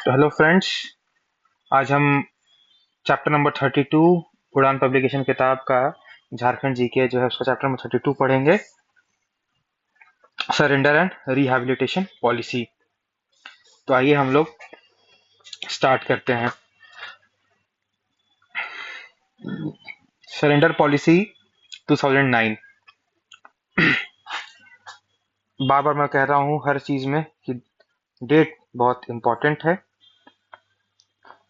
तो hello friends, आज हम चैप्टर नंबर 32 उड़ान पब्लिकेशन किताब का झारखंड जीके जो है उसका चैप्टर नंबर 32 पढ़ेंगे। Surrender and rehabilitation policy. तो आइए हम लोग स्टार्ट करते हैं। Surrender policy 2009। बार बार मैं कह रहा हूँ हर चीज में कि डेट बहुत इंपॉर्टेंट है,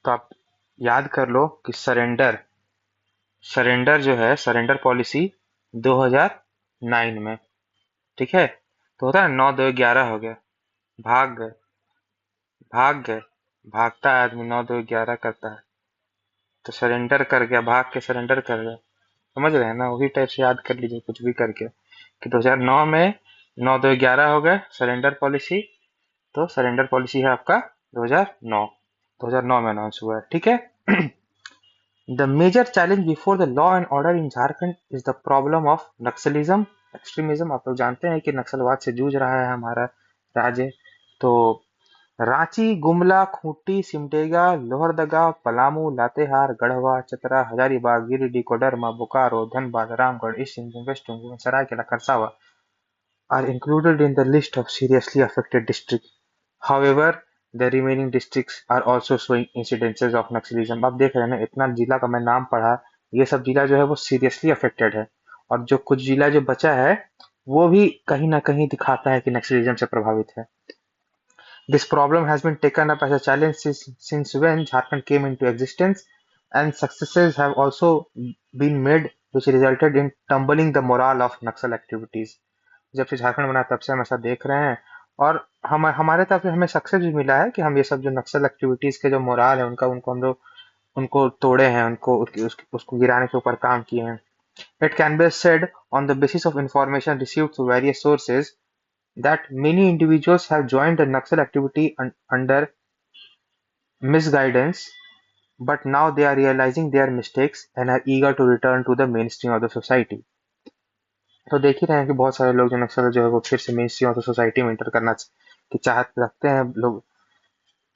तो आप याद कर लो कि सरेंडर सरेंडर जो है सरेंडर पॉलिसी 2009 में। ठीक है, तो होता है 9 2 11 हो गया, भाग गए भाग गए, भागता आदमी 9 2 11 करता है, तो सरेंडर कर गया, भाग के सरेंडर कर गया। समझ रहे हैं ना? वही टाइप से याद कर लीजिए कुछ भी करके कि 2009 में 9 2 11 हो गए सरेंडर पॉलिसी। तो सरेंडर पॉलिसी है आपका 2009 में अनाउंस हुआ है। ठीक है। The major challenge before the law and order in Jharkhand is the problem of naxalism extremism. आप लोग जानते हैं कि नक्सलवाद से जूझ रहा है हमारा राज्य। तो Ranchi, Gumla, Khunti, Simdega, Lohardaga, Palamu, Latehar, Garhwa, Chatra, Hazaribagh, Giridih, Koderma, Bokaro, Dhanbad, Ramgarh, east Singhbhum, west Singhbhum, Seraikela, Kharsawan are included in the list of seriously affected districts. However, the remaining districts are also showing incidences of Naxalism. आप देख रहे हैं ना, इतना जिला का मैं नाम पढ़ा, ये सब जिला जो है वो सीरियसली अफेक्टेड है, और जो कुछ जिला जो बचा है वो भी कहीं ना कहीं दिखाता है कि नक्सलिज्म से प्रभावित है। This problem has been taken up as a challenge since when Jharkhand came into existence, and successes have also been made which resulted in tumbling the morale of Naxal activities. जब से झारखंड बना तब से हम ऐसा देख रहे हैं, और हम हमारे तरफ से हमें सक्सेस भी मिला है कि हम ये सब जो नक्सल एक्टिविटीज के जो मोराल है उनका उनको हम लोग उनको तोड़े हैं, उनको उसको गिराने के ऊपर काम किए हैं। It can be said on the basis of information received through various sources that many individuals have joined the Naxal activity under misguidance, but now they are realizing their mistakes and are eager to return to the mainstream of the society. तो देख ही रहे हैं कि बहुत सारे लोग जो नक्सल जो है वो फिर से main stream of the society में इंटर करना की चाहत रखते हैं लोग।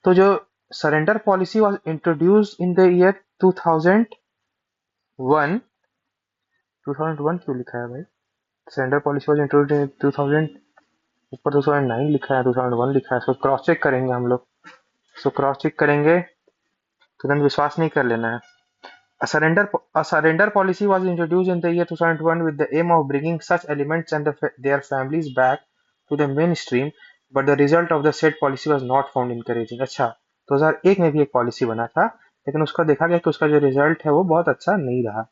तो जो surrender policy was introduced in the year 2001। 2001 क्यों लिखा है भाई? Surrender policy was introduced in 2000, ऊपर 2009 लिखा है, 2001 लिखा है। इसको क्रॉस चेक करेंगे हम लोग, इसको क्रॉस चेक करेंगे, तुरंत विश्वास नहीं कर लेना है। A surrender policy was introduced in the year 2001 with the aim of bringing such elements and their families back to the mainstream, but the result of the said policy was not found encouraging. अच्छा, 2001 में भी एक policy बना था, लेकिन उसका देखा गया कि उसका जो रिजल्ट है वो बहुत अच्छा नहीं रहा।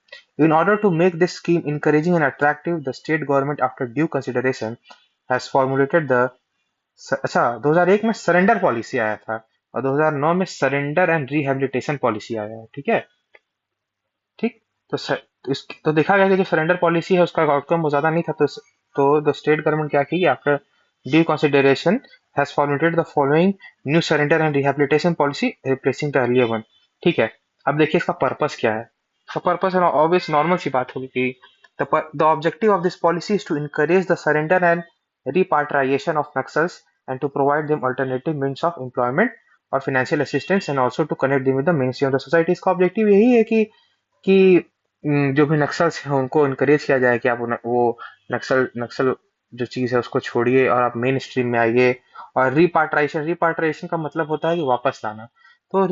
In order to make this scheme encouraging and attractive, the state government, after due consideration, has formulated the अच्छा 2001 में सरेंडर पॉलिसी आया था, और 2009 में सरेंडर एंड रिहेबिलिटेशन पॉलिसी आया है। ठीक है, ठीक। तो तो देखा गया कि जो सरेंडर पॉलिसी है उसका आउटकम बहुत ज्यादा नहीं था, तो द स्टेट गवर्नमेंट क्या की, after due consideration has formulated the following new surrender and rehabilitation policy replacing the earlier one. ठीक है, अब देखिए इसका पर्पस क्या है। इसका पर्पस ऑब्वियस नॉर्मल सी बात होगी कि the objective of this policy is to encourage the surrender and repatriation of Naxals and to provide them alternative means of employment और financial assistance and also to connect them with the mainstream of the society। इसका objective यही है कि जो भी Naxals हैं उनको encourage किया जाए कि आप वो नक्सल नक्सल जो चीज है उसको छोड़िए और आप मेन स्ट्रीम में आइए। और रिपाट्राइजेशन का मतलब होता है कि वापस लाना। तो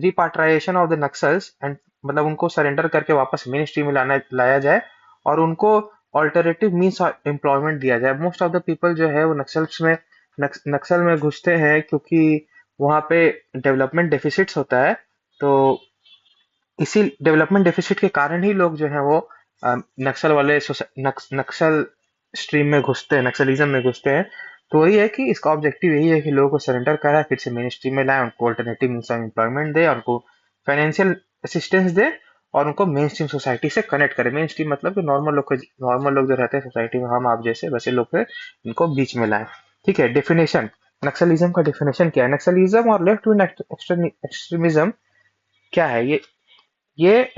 रिपाट्राइजेशन ऑफ द नक्सल्स एंड मतलब उनको सरेंडर करके वापस मेन स्ट्रीम में लाया जाए, और उनको ऑल्टरनेटिव मीन्स ऑफ एम्प्लॉयमेंट दिया जाए। मोस्ट ऑफ द पीपल जो है वो नक्सल में घुसते हैं क्योंकि वहाँ पे डेवलपमेंट डेफिसिट्स होता है। तो इसी डेवलपमेंट डेफिसिट के कारण ही लोग जो है वो नक्सल वाले नक्सल स्ट्रीम में घुसते हैं, नक्सलिज्म में घुसते हैं। तो वही है कि इसका ऑब्जेक्टिव यही है कि लोगों को सरेंडर कराए, फिर से मेन स्ट्रीम में लाए, उनको अल्टरनेटिव मीन्स ऑफ एम्प्लॉयमेंट दे, और उनको फाइनेंशियल असिस्टेंस दे, और उनको मेन स्ट्रीम सोसाइटी से कनेक्ट करे। मेन स्ट्रीम मतलब कि नॉर्मल लोग जो रहते हैं सोसाइटी में, हम आप जैसे वैसे लोग के इनको बीच में लाए। ठीक है, डेफिनेशन नक्सलिज्म का डेफिनेशन क्या है? नक्सलिज्म और लेफ्ट विंग एक्सट्रीमिज्म क्या है ये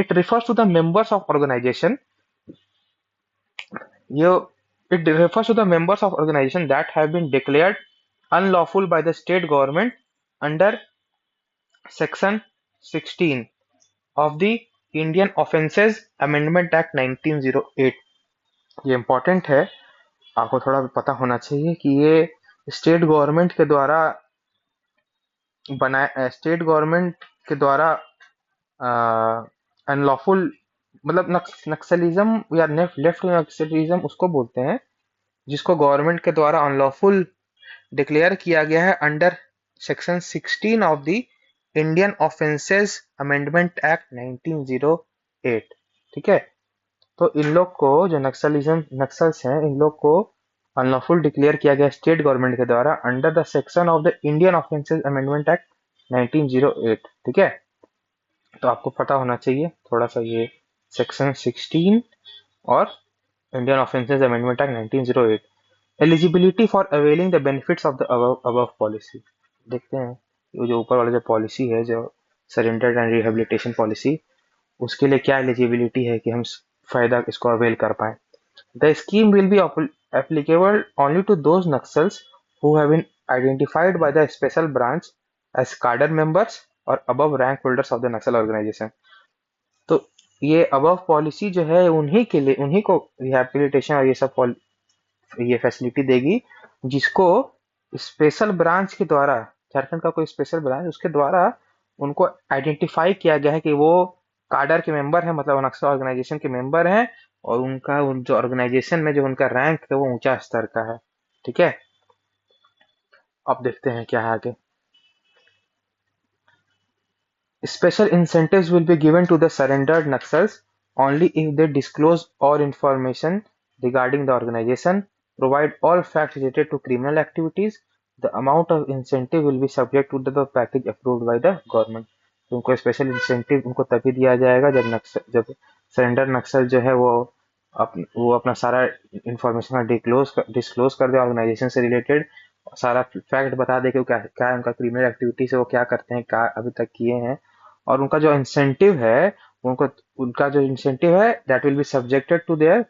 it refers to the members of organization ये it refers to the members of organization that have been declared unlawful by the state government under section 16 of the Indian offences amendment act 1908। ये important है, आपको थोड़ा पता होना चाहिए कि ये स्टेट गवर्नमेंट के द्वारा स्टेट गवर्नमेंट के द्वारा अनलॉफुल, मतलब नक्सलिज्म या लेफ्ट नक्सलिज्म उसको बोलते हैं जिसको गवर्नमेंट के द्वारा अनलॉफुल डिक्लेयर किया गया है under section 16 of the Indian offences amendment act 1908। ठीक है, तो इन लोग को जो नक्सल्स हैं, इन लोग को अनलॉफुल डिक्लेयर किया गया स्टेट गवर्नमेंट के द्वारा under the section of the Indian offences amendment act 1908। ठीक है, तो आपको पता होना चाहिए थोड़ा सा ये सेक्शन 16 और Indian offences amendment act 1908। Eligibility for availing the benefits of the above policy. देखते हैं ये जो ऊपर वाला जो पॉलिसी है, जो सरेंडर एंड रिहेबिलिटेशन पॉलिसी, उसके लिए क्या एलिजिबिलिटी है कि हम फायदा इसको अवेल कर पाए। The scheme will be applicable only to those Naxals who have been identified by the special branch as cadre members or above rank holders of the Naxal organization। तो ये अबव पॉलिसी जो है उन्हीं के लिए, उन्हीं को रिहेबिलिटेशन और ये सब ये फैसिलिटी देगी जिसको स्पेशल ब्रांच के द्वारा, झारखंड का कोई स्पेशल ब्रांच उसके द्वारा उनको आइडेंटिफाई किया गया है कि वो काडर के मेंबर है, मतलब नक्सल ऑर्गेनाइजेशन के मेंबर हैं, और उनका जो ऑर्गेनाइजेशन में जो उनका रैंक है वो ऊंचा स्तर का है। ठीक है, अब देखते हैं क्या है आगे। Special incentives will be given to the surrendered Naxals only if they disclose all information regarding the organization, provide all facts related to criminal activities. The amount of incentive will be subject to the package approved by the government। तो उनको special incentive उनको तभी दिया जाएगा जब surrender नक्सल जो है वो अपना सारा इंफॉर्मेशन डिस्क्लोज कर दे ऑर्गेनाइजेशन से रिलेटेड, सारा फैक्ट बता दे कि क्या क्या उनका क्रिमिनल एक्टिविटी से वो क्या करते हैं, क्या अभी तक किए हैं, और उनका जो इंसेंटिव है उनको उनका जो इंसेंटिव है that will be subjected to their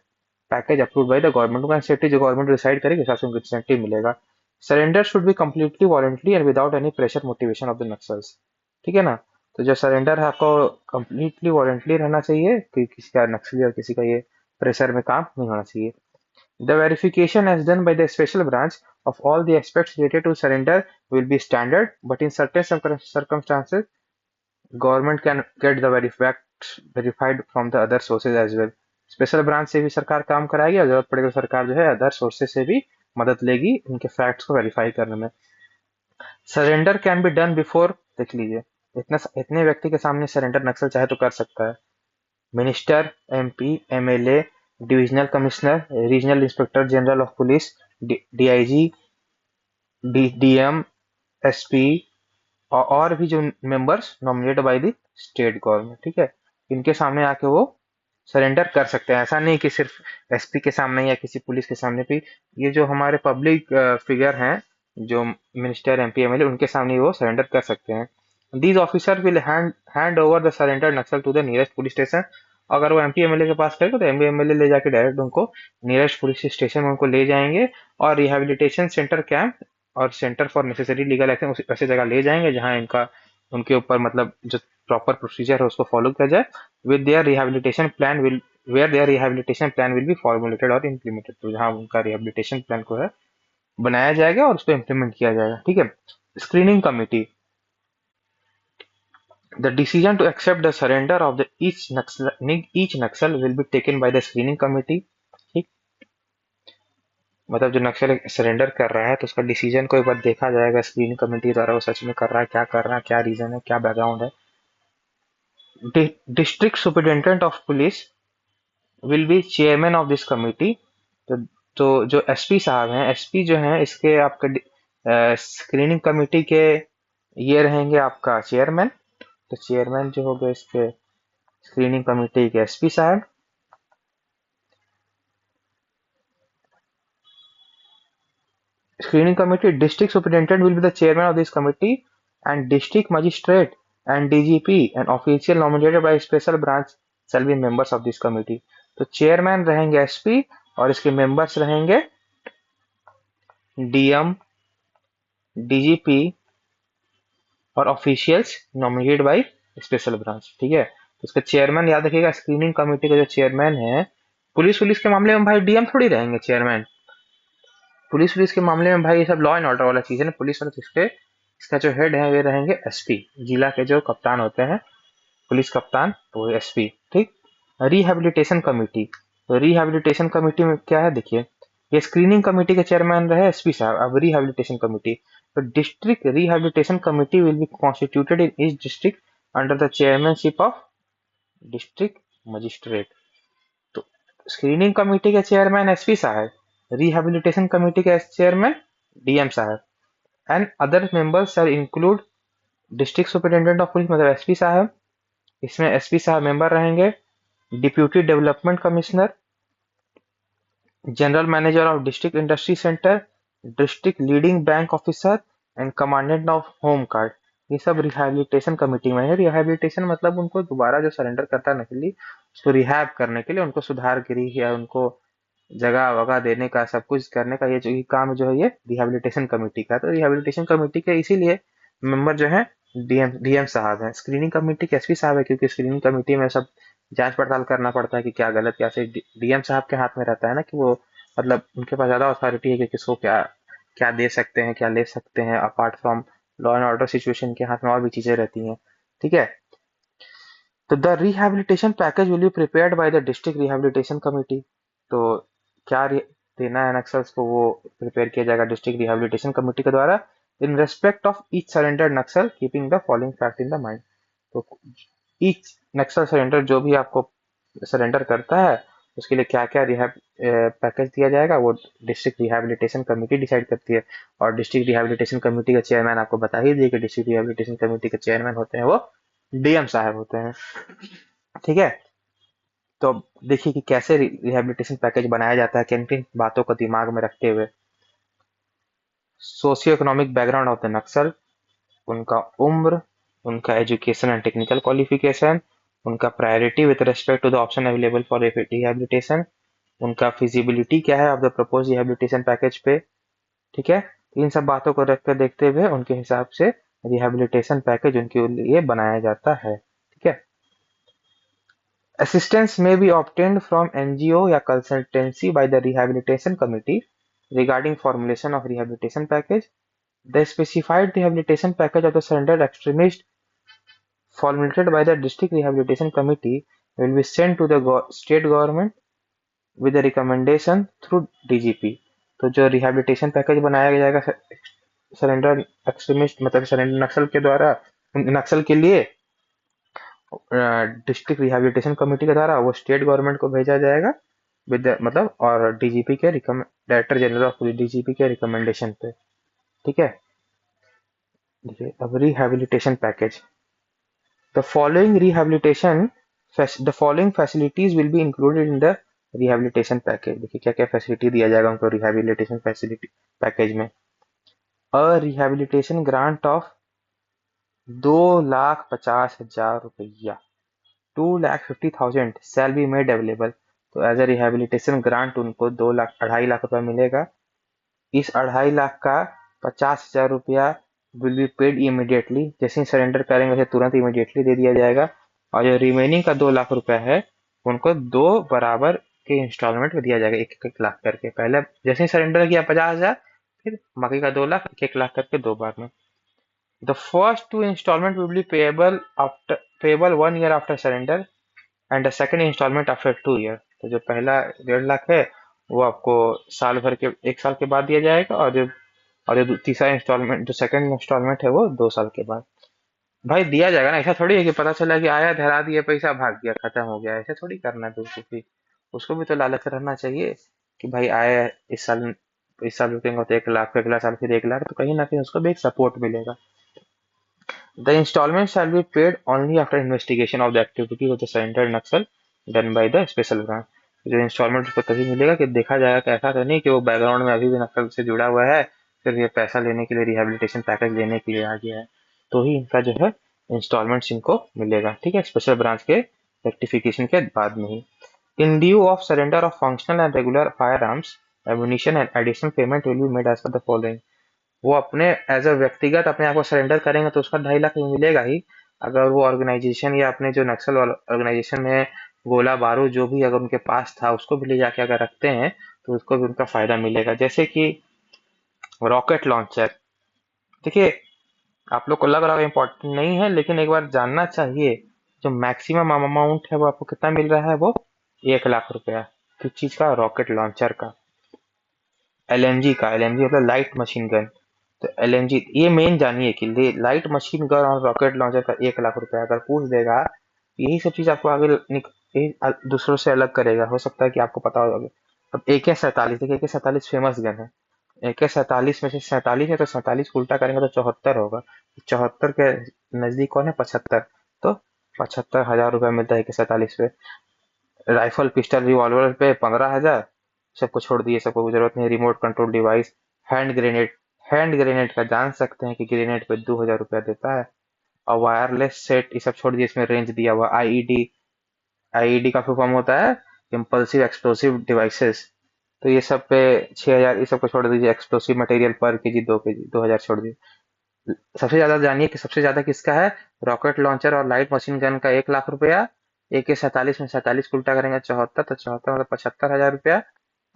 package approved by the government. उनका इंसेंटिव जो गवर्नमेंट डिसाइड करेगी हिसाब से उनको इंसेंटिव मिलेगा। Surrender should be completely voluntary and without any pressure motivation of the Naxals. ठीक है ना, तो जो सरेंडर है आपको कम्प्लीटली वॉलंटरी रहना चाहिए कि किसी का नक्सली और किसी का ये प्रेशर में काम नहीं होना चाहिए। The verification as done by the special branch of all the aspects related to surrender will be standard, but in certain circumstances government can get the verified from the other sources as well. Special branch से भी सरकार काम कराएगी और जरूरत पड़ेगा सरकार जो है अदर सोर्सेज से भी मदद लेगी उनके फैक्ट्स को वेरीफाई करने में। Surrender can be done before, देख लीजिए इतने व्यक्ति के सामने सरेंडर नक्सल चाहे तो कर सकता है। Minister, MP, MLA, divisional commissioner, regional inspector general of police, DIG, DM, SP और भी जो members nominated by the state government. ठीक है, इनके सामने आके वो सरेंडर कर सकते हैं। ऐसा नहीं कि सिर्फ एसपी के सामने या किसी पुलिस के सामने भी, ये जो हमारे पब्लिक फिगर हैं जो मिनिस्टर, एमपी, एमएलए, उनके सामने वो सरेंडर कर सकते हैं। These officer will hand over the surrender Naxal to the nearest police station. अगर वो एमपी एमएलए के पास करेगा तो एमपी एमएलए ले जाके डायरेक्ट उनको नियरेस्ट पुलिस स्टेशन में उनको ले जाएंगे और रिहेबिलिटेशन सेंटर कैंप और centre for necessary legal action ऐसी जगह ले जाएंगे जहां इनका उनके ऊपर मतलब जो प्रॉपर प्रोसीजर है उसको फॉलो किया जाए। with their rehabilitation plan will where their rehabilitation plan will be formulated और implemented। तो जहाँ उनका रिहेबिलिटेशन प्लान को है बनाया जाएगा और उसको इम्प्लीमेंट किया जाएगा। ठीक है, screening committee, the decision to accept the surrender of the each Naxal will be taken by the screening committee। ठीक, मतलब जो नक्सल सरेंडर कर रहा है तो उसका डिसीजन को एक बार देखा जाएगा स्क्रीनिंग कमेटी द्वारा, वो सच में कर रहा है, क्या कर रहा है, क्या रीजन है, क्या बैकग्राउंड है। District superintendent of police will be chairman of this committee. तो जो एसपी साहब हैं, एसपी जो हैं इसके आपके स्क्रीनिंग कमेटी के ये रहेंगे आपका चेयरमैन। तो चेयरमैन जो हो गए इसके स्क्रीनिंग कमेटी के एसपी साहब। Screening committee, district superintendent will be the chairman of this committee, and district magistrate and DGP and official nominated by special branch shall be members of this committee। तो chairman रहेंगे SP और इसके members रहेंगे DM, DGP, और officials nominated by special branch. ठीक है, तो उसका चेयरमैन याद रखिएगा, स्क्रीनिंग कमेटी का जो चेयरमैन है, पुलिस के मामले में भाई डीएम थोड़ी रहेंगे चेयरमैन। पुलिस के मामले में भाई ये सब लॉ एंड ऑर्डर वाला चीज है ना, पुलिस वाला चीज पे इसका जो हेड है वे रहेंगे एसपी, जिला के जो कप्तान होते हैं, पुलिस कप्तान, तो एसपी। ठीक। रिहेबिलिटेशन कमेटी, तो रिहेबिलिटेशन कमेटी में क्या है देखिए, ये स्क्रीनिंग कमेटी के चेयरमैन रहे एसपी साहब। अब रिहेबिलिटेशन कमेटी, तो district rehabilitation committee will be constituted in each district under the chairmanship of district magistrate. तो स्क्रीनिंग कमेटी के चेयरमैन एसपी साहब, रिहेबिलिटेशन कमेटी के चेयरमैन डीएम साहब, and other members are include district superintendent of police, मतलब SP साहब, इसमें SP साहब member रहेंगे, deputy development commissioner, general manager of district industry centre, district leading bank officer and commandant of home guard. ये सब rehabilitation committee में है। Rehabilitation मतलब उनको दोबारा जो सरेंडर करता है नकली, उसको रिहैब करने के लिए, उनको सुधार गृह या उनको जगह वगह देने का, सब कुछ करने का, ये जो काम जो है ये रिहैबिलिटेशन कमेटी का। तो रिहैबिलिटेशन कमेटी के इसीलिए मेंबर जो है डीएम साहब हैं। स्क्रीनिंग कमेटी के एसपी साहब है, क्योंकि स्क्रीनिंग कमेटी में सब जांच पड़ताल करना पड़ता है कि क्या गलत क्या सही। डीएम साहब के हाथ में रहता है ना, कि वो मतलब उनके पास ज्यादा अथॉरिटी है कि किसको क्या क्या दे सकते हैं, क्या ले सकते हैं, apart from law and order situation के हाथ में और भी चीजें रहती हैं। ठीक है, तो the rehabilitation package will be prepared by the district rehabilitation committee. तो क्या देना है नक्सल्स को, वो प्रिपेयर किया जाएगा डिस्ट्रिक्ट रिहैबिलिटेशन कमेटी के द्वारा, in respect of each surrender Naxal keeping the following fact in the mind. तो ईच नक्सल सरेंडर, जो भी आपको सरेंडर करता है, उसके लिए क्या क्या रिहैब पैकेज दिया जाएगा, वो डिस्ट्रिक्ट रिहैबिलिटेशन कमेटी डिसाइड करती है। और डिस्ट्रिक्ट रिहैबिलिटेशन कमेटी का चेयरमैन आपको बता ही दिए कि डिस्ट्रिक्ट रिहैबिलिटेशन कमेटी के चेयरमैन होते हैं वो डीएम साहब होते हैं। ठीक है, तो अब देखिए कि कैसे रिहैबिलिटेशन पैकेज बनाया जाता है, किन किन बातों को दिमाग में रखते हुए। Socio economic background of the Naxal, उनका उम्र, उनका एजुकेशन एंड टेक्निकल क्वालिफिकेशन, उनका priority with respect to the option available for rehabilitation, उनका फिजिबिलिटी क्या है of the propose rehabilitation package पे। ठीक है, इन सब बातों को रख कर देखते हुए उनके हिसाब से रिहैबिलिटेशन पैकेज उनके लिए बनाया जाता है। ठीक है, assistance may be obtained from NGO या consultancy by the rehabilitation committee regarding formulation of rehabilitation package. The specified rehabilitation package of the surrendered extremist formulated by the district rehabilitation committee will be sent to the state government with the recommendation through DGP. तो जो rehabilitation package बनाया जाएगा surrender extremist, मतलब surrender नक्सल के द्वारा, नक्सल के लिए district rehabilitation committee के द्वारा वो स्टेट गवर्नमेंट को भेजा जाएगा विद मतलब, और डीजीपी के director general of police DGP के रिकमेंडेशन पे। ठीक है, देखिए अब rehabilitation package, the following rehabilitation the following facilities will be included in the rehabilitation package. देखिए क्या क्या फैसिलिटी दिया जाएगा उनको रिहेबिलिटेशन फैसिलिटी पैकेज में। अ रिहेबिलिटेशन ग्रांट ऑफ 2,50,000 रुपया, 2,50,000 शैल बी मेड अवेलेबल। तो एज ए रिहेबिलिटेशन ग्रांट उनको 2,00,000 2.5 लाख रुपया मिलेगा। इस 2.5 लाख का 50,000 रुपया विल बी पेड इमीडिएटली, जैसे ही सरेंडर करेंगे वैसे तुरंत इमीडिएटली दे दिया जाएगा। और जो रिमेनिंग का 2 लाख रुपया है उनको 2 बराबर के इंस्टॉलमेंट में दिया जाएगा, 1-1 लाख करके। पहले जैसे ही सरेंडर किया 50,000, फिर बाकी का 2 लाख 1-1 लाख करके 2 बार में। The first 2 installment will be payable 1 year after surrender and the second installment after 2 year. तो जो पहला 1.5 लाख है वो आपको साल भर के 1 साल के बाद दिया जाएगा, और जो तीसरा इंस्टॉलमेंट, जो सेकंड इंस्टॉलमेंट है वो 2 साल के बाद। भाई दिया जाएगा ना, ऐसा थोड़ी है कि पता चला कि आया धरा दिया पैसा भाग गया खत्म हो गया, ऐसा थोड़ी करना है बिल्कुल भी। उसको भी तो लालच रहना चाहिए कि भाई आया इस साल रुकेंगे तो 1 लाख, फिर अगला साल फिर 1 लाख, तो कहीं ना कहीं उसको भी एक सपोर्ट मिलेगा। The installment shall be paid only after investigation of the activity of the surrendered Naxal done by the special branch। जो इंस्टॉलमेंट उसको तभी मिलेगा कि देखा जाएगा कि ऐसा तो नहीं कि वो बैकग्राउंड में अभी भी नक्सल से जुड़ा हुआ है, फिर ये पैसा लेने के लिए, रिहेबिलिटेशन पैकेज लेने के लिए आ गया है, तो ही इनका जो है इंस्टॉलमेंट्स इनको मिलेगा। ठीक है, स्पेशल ब्रांच के रेक्टिफिकेशन के बाद में ही। In lieu of surrender of functional and regular firearms ammunition and additional payment will be made as per the following. वो अपने एज अ व्यक्तिगत अपने आप को सरेंडर करेंगे तो उसका 2.5 लाख मिलेगा ही। अगर वो ऑर्गेनाइजेशन या अपने जो नक्सल ऑर्गेनाइजेशन में गोला बारूद जो भी अगर उनके पास था उसको भी ले जाके अगर रखते हैं तो उसको भी उनका फायदा मिलेगा। जैसे कि रॉकेट लॉन्चर, देखिए आप लोग को लग रहा है इम्पोर्टेंट नहीं है, लेकिन एक बार जानना चाहिए। जो मैक्सिमम अमाउंट है वो आपको कितना मिल रहा है, वो 1 लाख रुपया। किस चीज का? रॉकेट लॉन्चर का, एलएमजी का। एलएमजी मतलब लाइट मशीन गन। तो एलएमजी ये मेन जानिए कि लाइट मशीन गन और रॉकेट लॉन्चर का 1 लाख रुपया अगर पूछ देगा, यही सब चीज आपको आगे दूसरों से अलग करेगा। हो सकता है कि आपको पता होगा। अब AK-47, देखिए AK-47 फेमस गन है। AK-47 में से 47 है तो 47 को उल्टा करेंगे तो 74 होगा। 74 के नजदीक कौन है? 75। तो 75,000 रुपया मिलता है AK-47 पे। राइफल पिस्टल रिवॉल्वर पे 15,000। सबको छोड़ दिए, सबको जरूरत नहीं। Remote control device, hand grenade. Hand grenade का जान सकते हैं कि ग्रेनेड पे 2,000 रुपया देता है। और वायरलेस सेट ये सब छोड़ दिए, इसमें रेंज दिया हुआ। आईईडी, आईईडी का फुल फॉर्म होता है इम्पल्सिव एक्सप्लोसिव डिवाइसेस। तो ये सब पे 6,000, ये सब को छोड़ दीजिए। एक्सप्लोसिव मटेरियल पर केजी 2 केजी 2,000 छोड़ दीजिए। सबसे ज्यादा जानिए कि सबसे ज्यादा किसका है? रॉकेट लॉन्चर और लाइट मशीन गन का 1 लाख रुपया। AK-47 में 47 को उल्टा करेंगे 74, तो 74 मतलब 75,000 रुपया।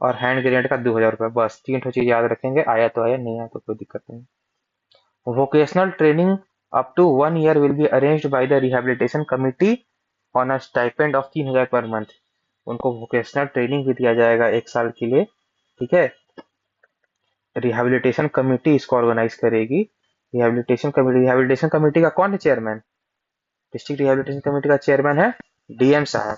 और हैंड ग्रेनेड का 2,000 रुपया। बस 3 चीज याद रखेंगे, आया तो आया, नहीं आया तो कोई दिक्कत नहीं। Vocational training up to 1 year will be arranged by the rehabilitation committee on a stipend of 3,000 per month. उनको वोकेशनल ट्रेनिंग भी दिया जाएगा 1 साल के लिए, ठीक है। रिहेबिलिटेशन कमेटी इसको ऑर्गेनाइज करेगी। रिहेबिलिटेशन कमेटी का कौन है चेयरमैन? डिस्ट्रिक्ट रिहेबिलिटेशन कमेटी का चेयरमैन है डीएम साहब,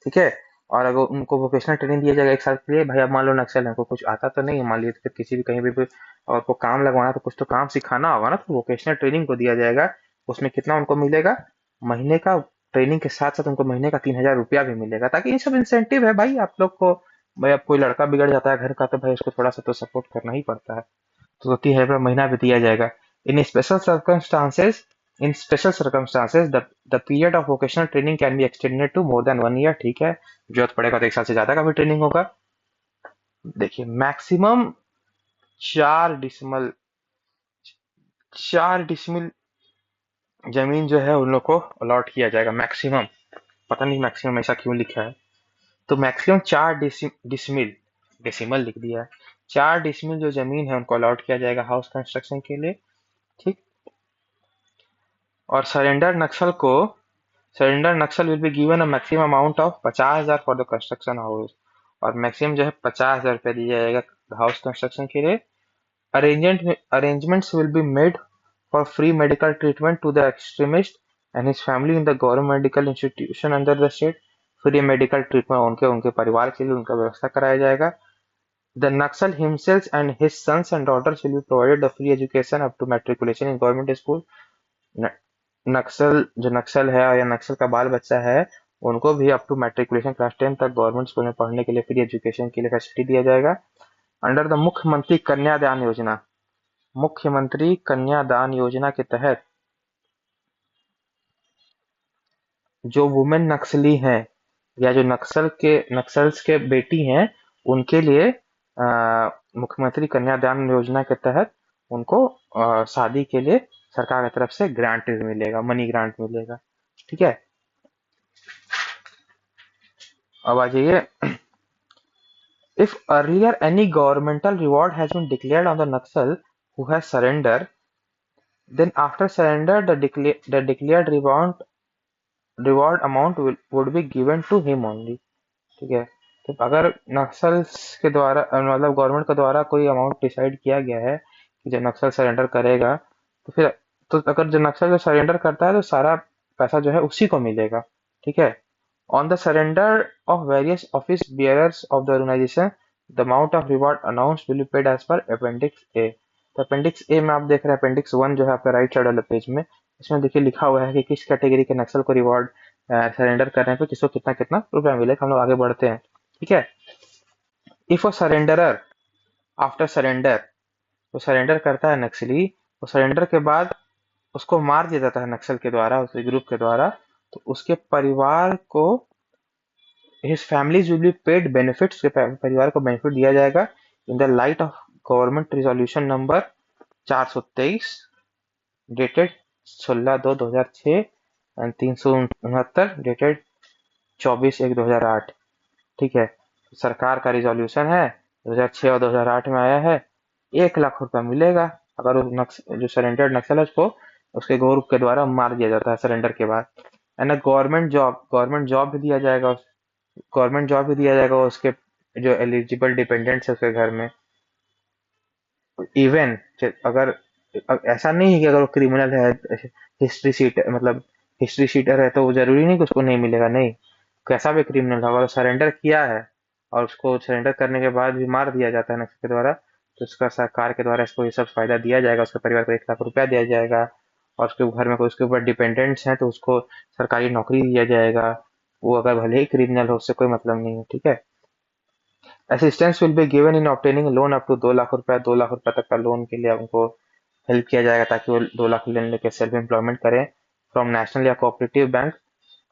ठीक है। और अगर उनको वोकेशनल ट्रेनिंग दिया जाएगा 1 साल के लिए, भाई अब मान लो नक्सल है, को कुछ आता तो नहीं है, मान लीजिए तो फिर किसी भी कहीं भी और को काम लगवाना तो कुछ तो काम सिखाना होगा ना, तो वोकेशनल ट्रेनिंग को दिया जाएगा। उसमें कितना उनको मिलेगा? महीने का ट्रेनिंग के साथ साथ उनको महीने का 3,000 रुपया भी मिलेगा, ताकि ये सब इंसेंटिव है भाई आप लोग को। भाई अब कोई लड़का बिगड़ जाता है घर का तो भाई उसको थोड़ा सा तो सपोर्ट करना ही पड़ता है। तो 3,000 रुपया महीना भी दिया जाएगा। In special circumstances in special circumstances the period of vocational training can be extended to more than 1 year, ठीक है। जरूरत पड़ेगा तो 1 साल से ज्यादा का भी ट्रेनिंग होगा। देखिए मैक्सिमम 4 डिसमल 4 डिसमिल जमीन जो है उन लोग को अलॉट किया जाएगा, मैक्सिमम। पता नहीं मैक्सिमम ऐसा क्यों लिखा है। तो मैक्सिमम 4 डिसमिल, डेसिमल लिख दिया है। 4 डिसमिल जो जमीन है उनको अलॉट किया जाएगा हाउस कंस्ट्रक्शन के लिए, ठीक। और surrender Naxal will be given a maximum amount of 50,000 for the construction house. और मैक्सिमम जो है 50,000 रुपया दिया जाएगा हाउस कंस्ट्रक्शन के लिए। Arrangements will be made for free medical treatment to the extremist and his family in the government medical institution under the state. Free medical treatment उनके उनके परिवार के लिए उनका व्यवस्था कराया जाएगा। The Naxal himself and his sons and daughters will be provided the free education up to matriculation in government school. Naxal जो नक्सल है या नक्सल का बाल बच्चा है उनको भी अप टू मैट्रिकुलेशन क्लास 10 तक गवर्नमेंट स्कूल में पढ़ने के लिए फ्री एजुकेशन के लिए फैसिलिटी दिया जाएगा। अंडर द मुख्यमंत्री कन्यादान योजना, मुख्यमंत्री कन्यादान योजना के तहत जो वुमेन नक्सली हैं या जो नक्सल्स के बेटी हैं उनके लिए मुख्यमंत्री कन्यादान योजना के तहत उनको शादी के लिए सरकार की तरफ से ग्रांट मिलेगा, मनी ग्रांट मिलेगा, ठीक है। अब आ जाइए, if earlier any governmental reward has been declared on the Naxal who has surrender, then after surrender the declared reward amount would be given to him only, ठीक है। तो अगर नक्सल्स के द्वारा मतलब गवर्नमेंट के द्वारा कोई अमाउंट डिसाइड किया गया है कि जो नक्सल सरेंडर करेगा तो फिर तो अगर जो नक्सल जो सरेंडर करता है तो सारा पैसा जो है उसी को मिलेगा, ठीक है। On the surrender of various office bearers of the organisation the amount of reward announce will be paid as per appendix A. तो अपेंडिक्स ए में आप देख रहे हैं, अपेंडिक्स 1 जो है आपके राइट साइड वाले पेज में, इसमें देखिए लिखा हुआ है कि किस कैटेगरी के नक्सल को रिवॉर्ड सरेंडर करने पे किसको कितना कितना रुपया मिलेगा। हम लोग आगे बढ़ते हैं, ठीक है। इफ अ सरेंडरर आफ्टर सरेंडर, वो सरेंडर करता है नक्सली, वो सरेंडर के बाद उसको मार दिया जाता है नक्सल के द्वारा, उस ग्रुप के द्वारा, तो उसके परिवार को his families will be paid benefits, के परिवार को बेनिफिट दिया जाएगा in the light of government resolution number 423 dated 16/2/2006 and 369 dated 24/1/2008। ठीक है, सरकार का रिजोल्यूशन है 2006 और 2008 में आया है। 1 लाख रुपया मिलेगा अगर जो सरेंडर्ड नक्सल है उसको उसके ग्रुप के द्वारा मार दिया जाता है सरेंडर के बाद। एंड गवर्नमेंट जॉब भी दिया जाएगा। गवर्नमेंट जॉब भी दिया जाएगा उसके जो एलिजिबल डिपेंडेंट्स है उसके घर में। इवन अगर ऐसा नहीं है कि अगर वो क्रिमिनल है, हिस्ट्री शीट मतलब हिस्ट्री शीटर है, तो वो जरूरी नहीं कि उसको नहीं मिलेगा। नहीं, कैसा भी क्रिमिनल हो, अगर सरेंडर किया है और उसको सरेंडर करने के बाद भी मार दिया जाता है नक्सल के द्वारा, तो उसका सरकार के द्वारा इसको ये सब फायदा दिया जाएगा। उसके परिवार को 1 लाख रुपया दिया जाएगा, और उसके घर में कोई उसके ऊपर डिपेंडेंट्स हैं तो उसको सरकारी नौकरी दिया जाएगा। वो अगर भले ही क्रिमिनल हो, उससे कोई मतलब नहीं है। ठीक है, assistance will be given in obtaining loan up to 2 lakh रुपया। 2 लाख रुपया तक का लोन के लिए उनको हेल्प किया जाएगा ताकि वो 2 लाख लोन लेके सेल्फ एम्प्लॉयमेंट करें फ्रॉम नेशनल या cooperative bank.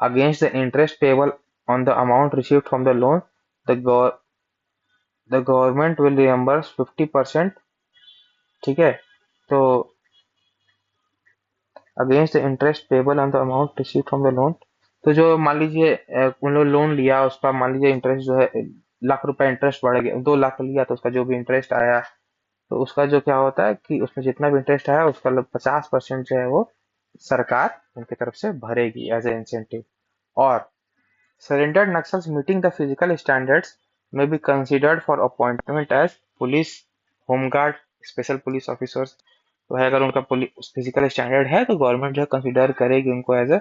Against the interest payable on the amount received from the loan, the government will reimburse 50%। ठीक है, तो against the interest payable on the amount received from the loan, तो जो मान लीजिए उन लोग लोन लिया, उसका मान लीजिए इंटरेस्ट जो है 1 लाख रुपया इंटरेस्ट बढ़ गया, 2 लाख लिया तो उसका जो भी इंटरेस्ट आया, तो उसका जो क्या होता है कि उसमें जितना भी इंटरेस्ट आया उसका 50% जो है वो सरकार उनकी तरफ से भरेगी एज ए इंसेंटिव। और surrendered Naxals meeting the physical standards may be considered for appointment as police, home guard, special police officers. तो है अगर उनका फिजिकल स्टैंडर्ड है तो गवर्नमेंट जो है कंसिडर करेगी उनको एज ए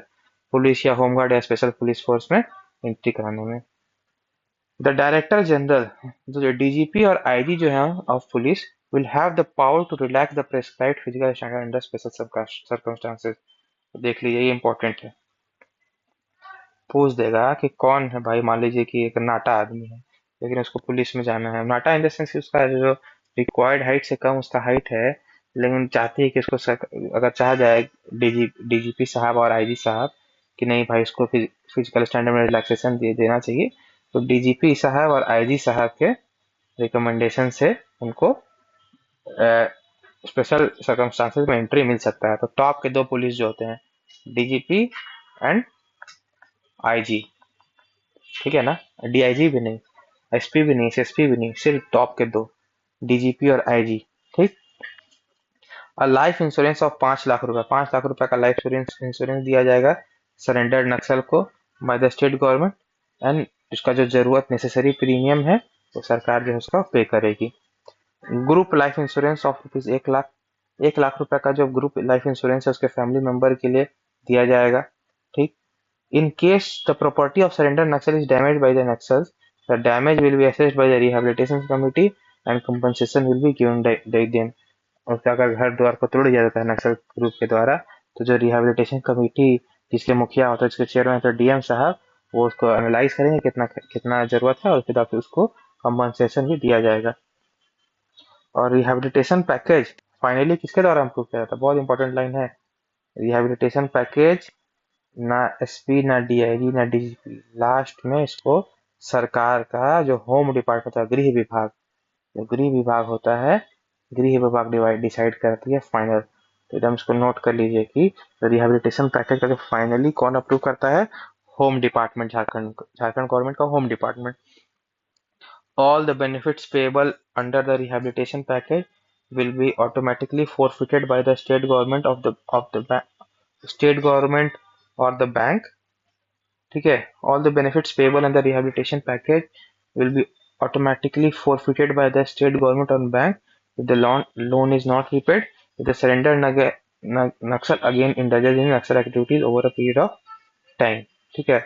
पुलिस या होमगार्ड या स्पेशल पुलिस फोर्स में एंट्री कराने में। द डायरेक्टर जनरल, जो डीजीपी और आईजी जो है of police, will have the power to relax the prescribed physical standard under special circumstances. देख लीजिए, ये इंपॉर्टेंट है। पूछ देगा कि कौन है भाई, मान लीजिए कि एक नाटा आदमी है लेकिन उसको पुलिस में जाना है। नाटा इन द सेंस कि उसका जो रिक्वायर्ड हाइट से कम उसका हाइट है, लेकिन चाहती है कि उसको अगर चाह जाए डीजीपी साहब और आईजी साहब कि नहीं भाई इसको फिजिकल स्टैंडर्ड में रिलैक्सेशन देना चाहिए, तो डीजीपी साहब और आईजी साहब के रिकमेंडेशन से उनको स्पेशल सर्कमस्टांसेस में एंट्री मिल सकता है। तो टॉप के 2 पुलिस जो होते हैं, डीजीपी एंड आईजी, ठीक है ना, डीआईजी भी नहीं, एसपी भी नहीं, एसएसपी भी नहीं, सिर्फ टॉप के 2, डीजीपी और आईजी। ठीक। और लाइफ इंश्योरेंस ऑफ 5 लाख रुपए, 5 लाख रुपए का लाइफ इंश्योरेंस दिया जाएगा सरेंडर्ड नक्सल को bye the state government. And उसका जो जरूरत नेसेसरी प्रीमियम है वो सरकार जो है उसका पे करेगी। Group life insurance of ₹1 lakh, 1 lakh रुपए का जो ग्रुप लाइफ इंश्योरेंस है उसके फैमिली मेंबर के लिए दिया जाएगा। ठीक। In case the property of surrendered Naxal is damaged by the Naxals, the damage will be assessed by the rehabilitation committee and compensation will be given by them। और अगर घर द्वार को तोड़ दिया जाता है नक्सल ग्रुप के द्वारा, तो जो रिहेबिलिटेशन कमेटी जिसके मुखिया होता है, जिसके चेयरमैन होता है डीएम साहब, वो उसको एनालाइज करेंगे कितना कितना जरूरत है और उसके बाद उसको कंपनसेशन भी दिया जाएगा। और रिहेबिलिटेशन पैकेज फाइनली किसके द्वारा अप्रूव किया जाता है, बहुत इंपॉर्टेंट लाइन है। रिहेबिलिटेशन पैकेज ना एसपी, ना डीआईजी, ना डीजीपी, लास्ट में इसको सरकार का जो होम डिपार्टमेंट है, गृह विभाग, जो गृह विभाग होता है, गृह विभाग डिसाइड करती है फाइनल। तो एकदम इसको नोट कर लीजिए कि रिहेबिलिटेशन पैकेज का जो फाइनली कौन अप्रूव करता है, होम डिपार्टमेंट, झारखंड गवर्नमेंट का home department. All the benefits payable under the rehabilitation package will be automatically forfeited by the state government of the state government or the bank। ठीक है, all the benefits payable under the rehabilitation package will be automatically forfeited by the state government or bank if the loan is not repaid, if the surrender Naxal again indulges in Naxal activities over a period of time। ठीक है,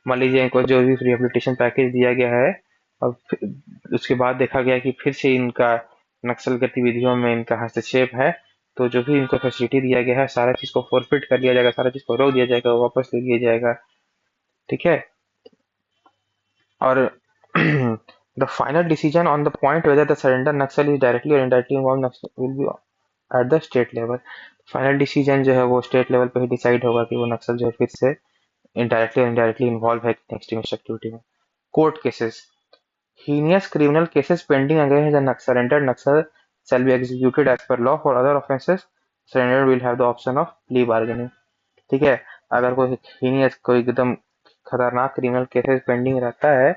मान लीजिए इनको जो भी rehabilitation package दिया गया है और उसके बाद देखा गया कि फिर से इनका नक्सल गतिविधियों में इनका हस्तक्षेप है, तो जो भी इनको फैसिलिटी दिया गया है सारा चीज को फोरफिट कर दिया जाएगा, सारा चीज को रोक दिया जाएगा, वापस ले लिया जाएगा। ठीक है। और the final decision on the point whether the surrender Naxal is directly or indirectly involve will be at the state level. Final decision जो है वो स्टेट लेवल पे ही डिसाइड होगा कि वो नक्सल जो है फिर से इनडायरेक्टली और इनडायरेक्टली इन्वॉल्व है एक्सट्रीमिस्ट एक्टिविटी में। Court cases, heinous criminal cases pending against the surrendered Naxal shall be executed as per law. For other offenses, surrender will have the option of plea bargaining. ठीक है, अगर कोई heinous कोई एकदम खतरनाक criminal cases pending रहता है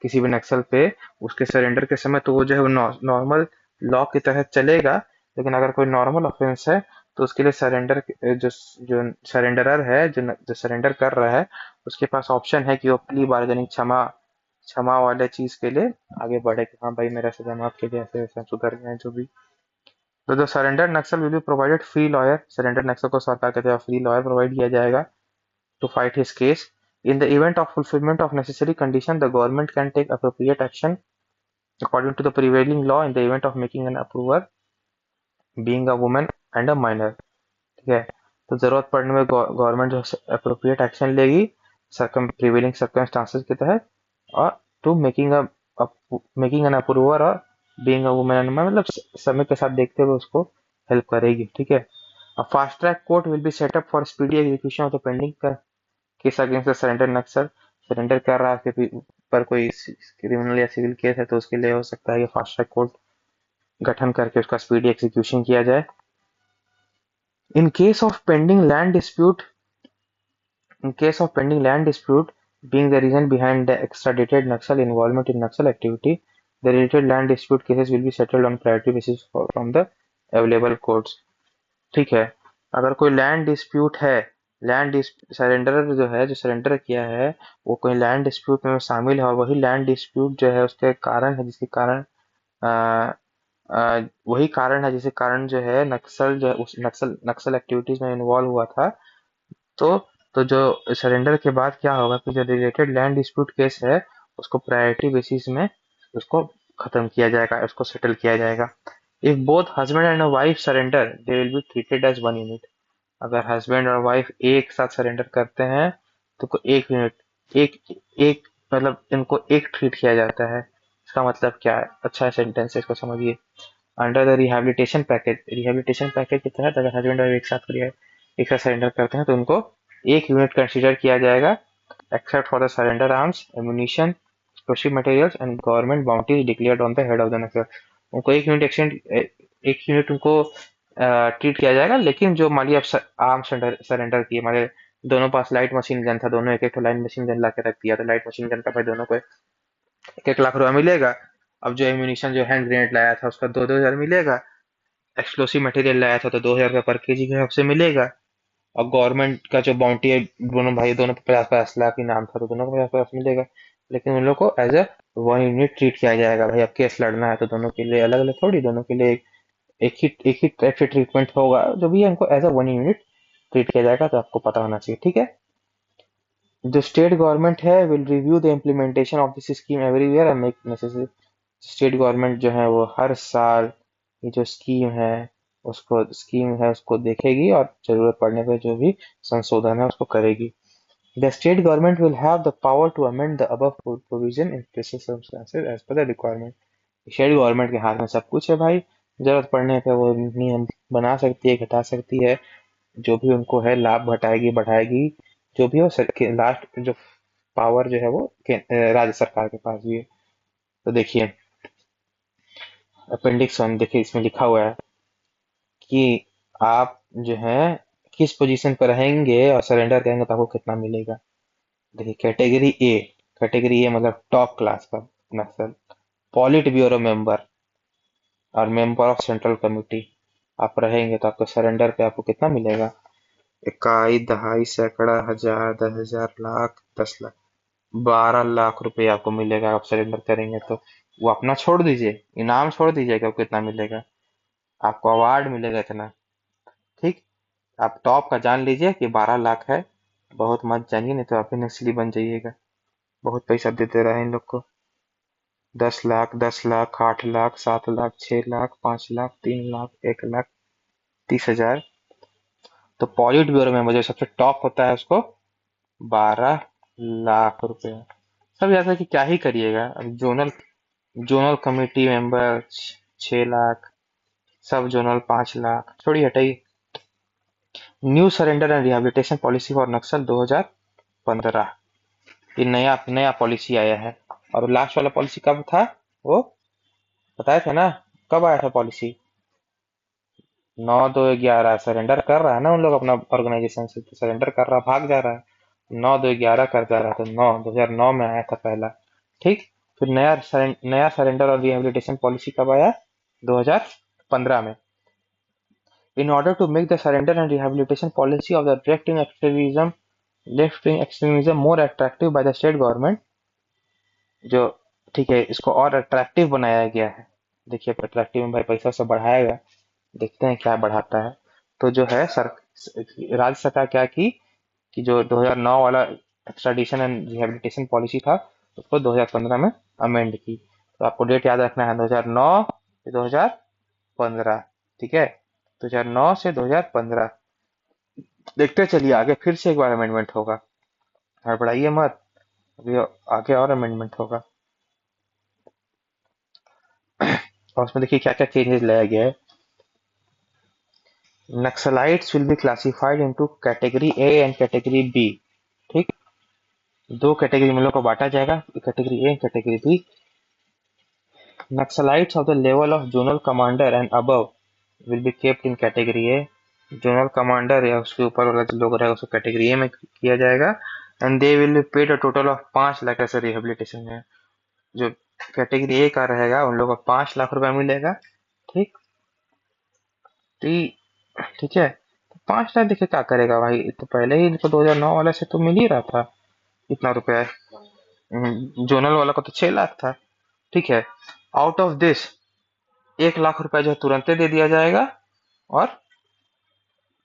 किसी भी नक्सल पे, उसके सरेंडर के समय तो वो जो है वो नॉर्मल लॉ की तरह चलेगा। लेकिन अगर कोई नॉर्मल ऑफेंस है तो उसके लिए सरेंडर जो जो सरेंडरर है, जो सरेंडर कर रहा है, उसके पास ऑप्शन है कि वो प्ली बार्गेनिंग क्षमा क्षमा वाले चीज के लिए आगे बढ़े कि हाँ भाई मेरा सजा माफ के लिए ऐसे ऐसे सुधर गए जो भी। तो जो surrender Naxal will be provided free lawyer, surrender Naxal को सरकार के तरफ फ्री लॉयर प्रोवाइड किया जाएगा to fight his case. In the event of fulfillment of necessary condition, the government can take appropriate action according to the prevailing law in the event of making an approver being a woman and a minor. ठीक है, तो जरूरत पड़ने में government जो appropriate action लेगी prevailing circumstances के तहत, और टू मेकिंग एन अप्रूवर और बीइंग अ वुमेन, मतलब समय के साथ देखते हुए उसको हेल्प करेगी। ठीक है, a fast track court will be set up for speedy execution of the pending case against the surrender Naxal. Surrender कर रहा है कि पर कोई क्रिमिनल या सिविल केस है तो उसके लिए हो सकता है कि फास्ट ट्रैक कोर्ट गठन करके उसका स्पीडी एग्जीक्यूशन किया जाए। In case of pending land dispute In case of pending land dispute being the reason behind the extradited Naxal involvement in Naxal activity, the related land dispute cases will be settled on priority basis from the available courts. ठीक है, अगर कोई land dispute है, land surrender जो है, जो surrender किया है वो कोई लैंड डिस्प्यूट में शामिल है, और वही लैंड डिस्प्यूट जो है उसके कारण है जिसके कारण वही कारण है जिसके कारण जो है नक्सल जो है उस नक्सल एक्टिविटीज में इन्वॉल्व हुआ था। तो तो जो सरेंडर के बाद क्या होगा कि जो रिलेटेड लैंड डिस्प्यूट केस है उसको प्रायोरिटी बेसिस में उसको खत्म किया जाएगा, उसको सेटल किया जाएगा। If both husband and wife surrender they will be treated as one unit. अगर हस्बैंड और वाइफ एक साथ सरेंडर करते हैं तो एक यूनिट, एक एक मतलब इनको एक ट्रीट किया जाता है। इसका मतलब क्या है, अच्छा सेंटेंस है, इसको समझिए। अंडर द रिहेबिलिटेशन पैकेज के तहत अगर हस्बैंड और एक साथ सरेंडर करते हैं तो उनको एक यूनिट कंसीडर किया जाएगा, except for the surrender arms, ammunition, explosive materials and government bounties declared on the head of the Naxal. उनको एक यूनिट उनको ट्रीट किया जाएगा, लेकिन जो मान लिया आर्म सरेंडर किए, हमारे दोनों पास लाइट मशीन गन था, दोनों एक एक लाइट मशीन गन ला के रख दिया, तो लाइट मशीन गन का भाई दोनों को 1-1 लाख रुपया मिलेगा। अब जो एम्यूनिशन जो हैंड ग्रेनेड लाया था उसका 2-2 हजार मिलेगा, एक्सप्लोसिव मटेरियल लाया था तो 2 हजार रुपया पर केजी के हिसाब से मिलेगा। और गवर्नमेंट का जो बाउंटी है दोनों पे 50-50 लाख इनाम था तो दोनों को 50-50 मिलेगा। लेकिन उन लोग को as a one unit treat किया जाएगा। भाई अब केस लड़ना है तो दोनों के लिए अलग अलग थोड़ी, दोनों के लिए एक ही टाइप से ट्रीटमेंट होगा, जो भी है उनको as a one unit treat किया जाएगा। तो आपको पता होना चाहिए। ठीक है, जो स्टेट गवर्नमेंट है will review the implementation of this scheme everywhere and make necessary. State government जो है वो हर साल ये जो स्कीम है उसको देखेगी और जरूरत पड़ने पर जो भी संशोधन है उसको करेगी। The state government will have the power to amend the above provision in special circumstances as per the requirement. State government के हाथ में सब कुछ है भाई, जरूरत पड़ने पे वो नियम बना सकती है, घटा सकती है, जो भी उनको है लाभ घटाएगी बढ़ाएगी, जो भी हो लास्ट जो पावर जो है वो राज्य सरकार के पास भी है। तो देखिए अपेंडिक्स 1 देखिए, इसमें लिखा हुआ है कि आप जो है किस पोजीशन पर रहेंगे और सरेंडर करेंगे तो आपको कितना मिलेगा। देखिए कैटेगरी ए मतलब टॉप क्लास का नक्सल, पॉलिट ब्यूरो मेंबर और मेंबर ऑफ सेंट्रल कमेटी आप रहेंगे तो आपको सरेंडर पे आपको कितना मिलेगा, इकाई, दहाई, सैकड़ा, हजार, 10,000, लाख, 10 लाख, 12 लाख रुपए आपको मिलेगा आप सरेंडर करेंगे तो। वो अपना छोड़ दीजिए, इनाम छोड़ दीजिए कि आपको कितना मिलेगा, आपको अवार्ड मिलेगा इतना। ठीक, आप टॉप का जान लीजिए कि 12 लाख है, बहुत मत जानिए नहीं तो आप भी नक्सली बन जाइएगा। बहुत पैसा देते रहे इन लोग को, 10 लाख, 10 लाख, 8 लाख, 7 लाख, 6 लाख, 5 लाख, 3 लाख, 1 लाख, 30,000। तो पॉलिट ब्यूरो में जो सबसे टॉप होता है उसको 12 लाख रुपए। सब याद है कि क्या ही करिएगा। अब zonal zonal committee member 6 lakh, sub zonal 5 lakh, छोड़ी हटाई। New surrender and rehabilitation policy for Naxal 2015, ये नया नया पॉलिसी आया है। और लास्ट वाला पॉलिसी कब था वो बताए थे ना, कब आया था पॉलिसी? 9/2/11 सरेंडर कर रहा है ना उन लोग अपना ऑर्गेनाइजेशन से, तो सरेंडर कर रहा, भाग जा रहा है, 9/2/11 कर जा रहा है, तो 2009 में आया था पहला। ठीक। फिर नया सरेंडर और रिहेबिलिटेशन पॉलिसी कब आया? 2015 में। In order to make the surrender and rehabilitation policy of the left-wing extremism more attractive by the state government, जो ठीक है, इसको और अट्रैक्टिव बनाया गया है। देखिए अट्रैक्टिव में भाई पैसा से बढ़ाएगा, देखते हैं क्या बढ़ाता है। तो जो है राज्य सरकार क्या की कि जो 2009 वाला एक्स्ट्राडिशन एंड रिहेबिलिटेशन पॉलिसी था उसको 2015 में अमेंड की। तो आपको डेट याद रखना है, 2009 से 2015। ठीक है, 2009 से 2015। देखते चलिए आगे फिर से एक बार अमेंडमेंट होगा, हड़बड़ाइए मत, अभी आगे और अमेंडमेंट होगा। और उसमें देखिए क्या क्या चेंजेस लाया गया है। Naxalites will be classified into category A and category B. ठीक, दो कैटेगरी में लोग को बांटा जाएगा, category A category B. Naxalites of the level of zonal commander and above will be kept in category A. Zonal commander या उसके ऊपर वाला जो लोग रहेगा उसको कैटेगरी ए में किया जाएगा। And they will be paid a total of 5 lakh ऐसे रिहेबिलिटेशन में। जो कैटेगरी ए का रहेगा उन लोगों को 5 लाख रुपया मिलेगा। ठीक, ठीक है। तो 5 लाख देखिए क्या करेगा भाई, तो पहले ही इनको 2009 वाले से तो मिल ही रहा था इतना रुपया। जोनल वाला को तो 6 लाख था। ठीक है, आउट ऑफ दिस 1 लाख रुपया जो है तुरंत दे दिया जाएगा, और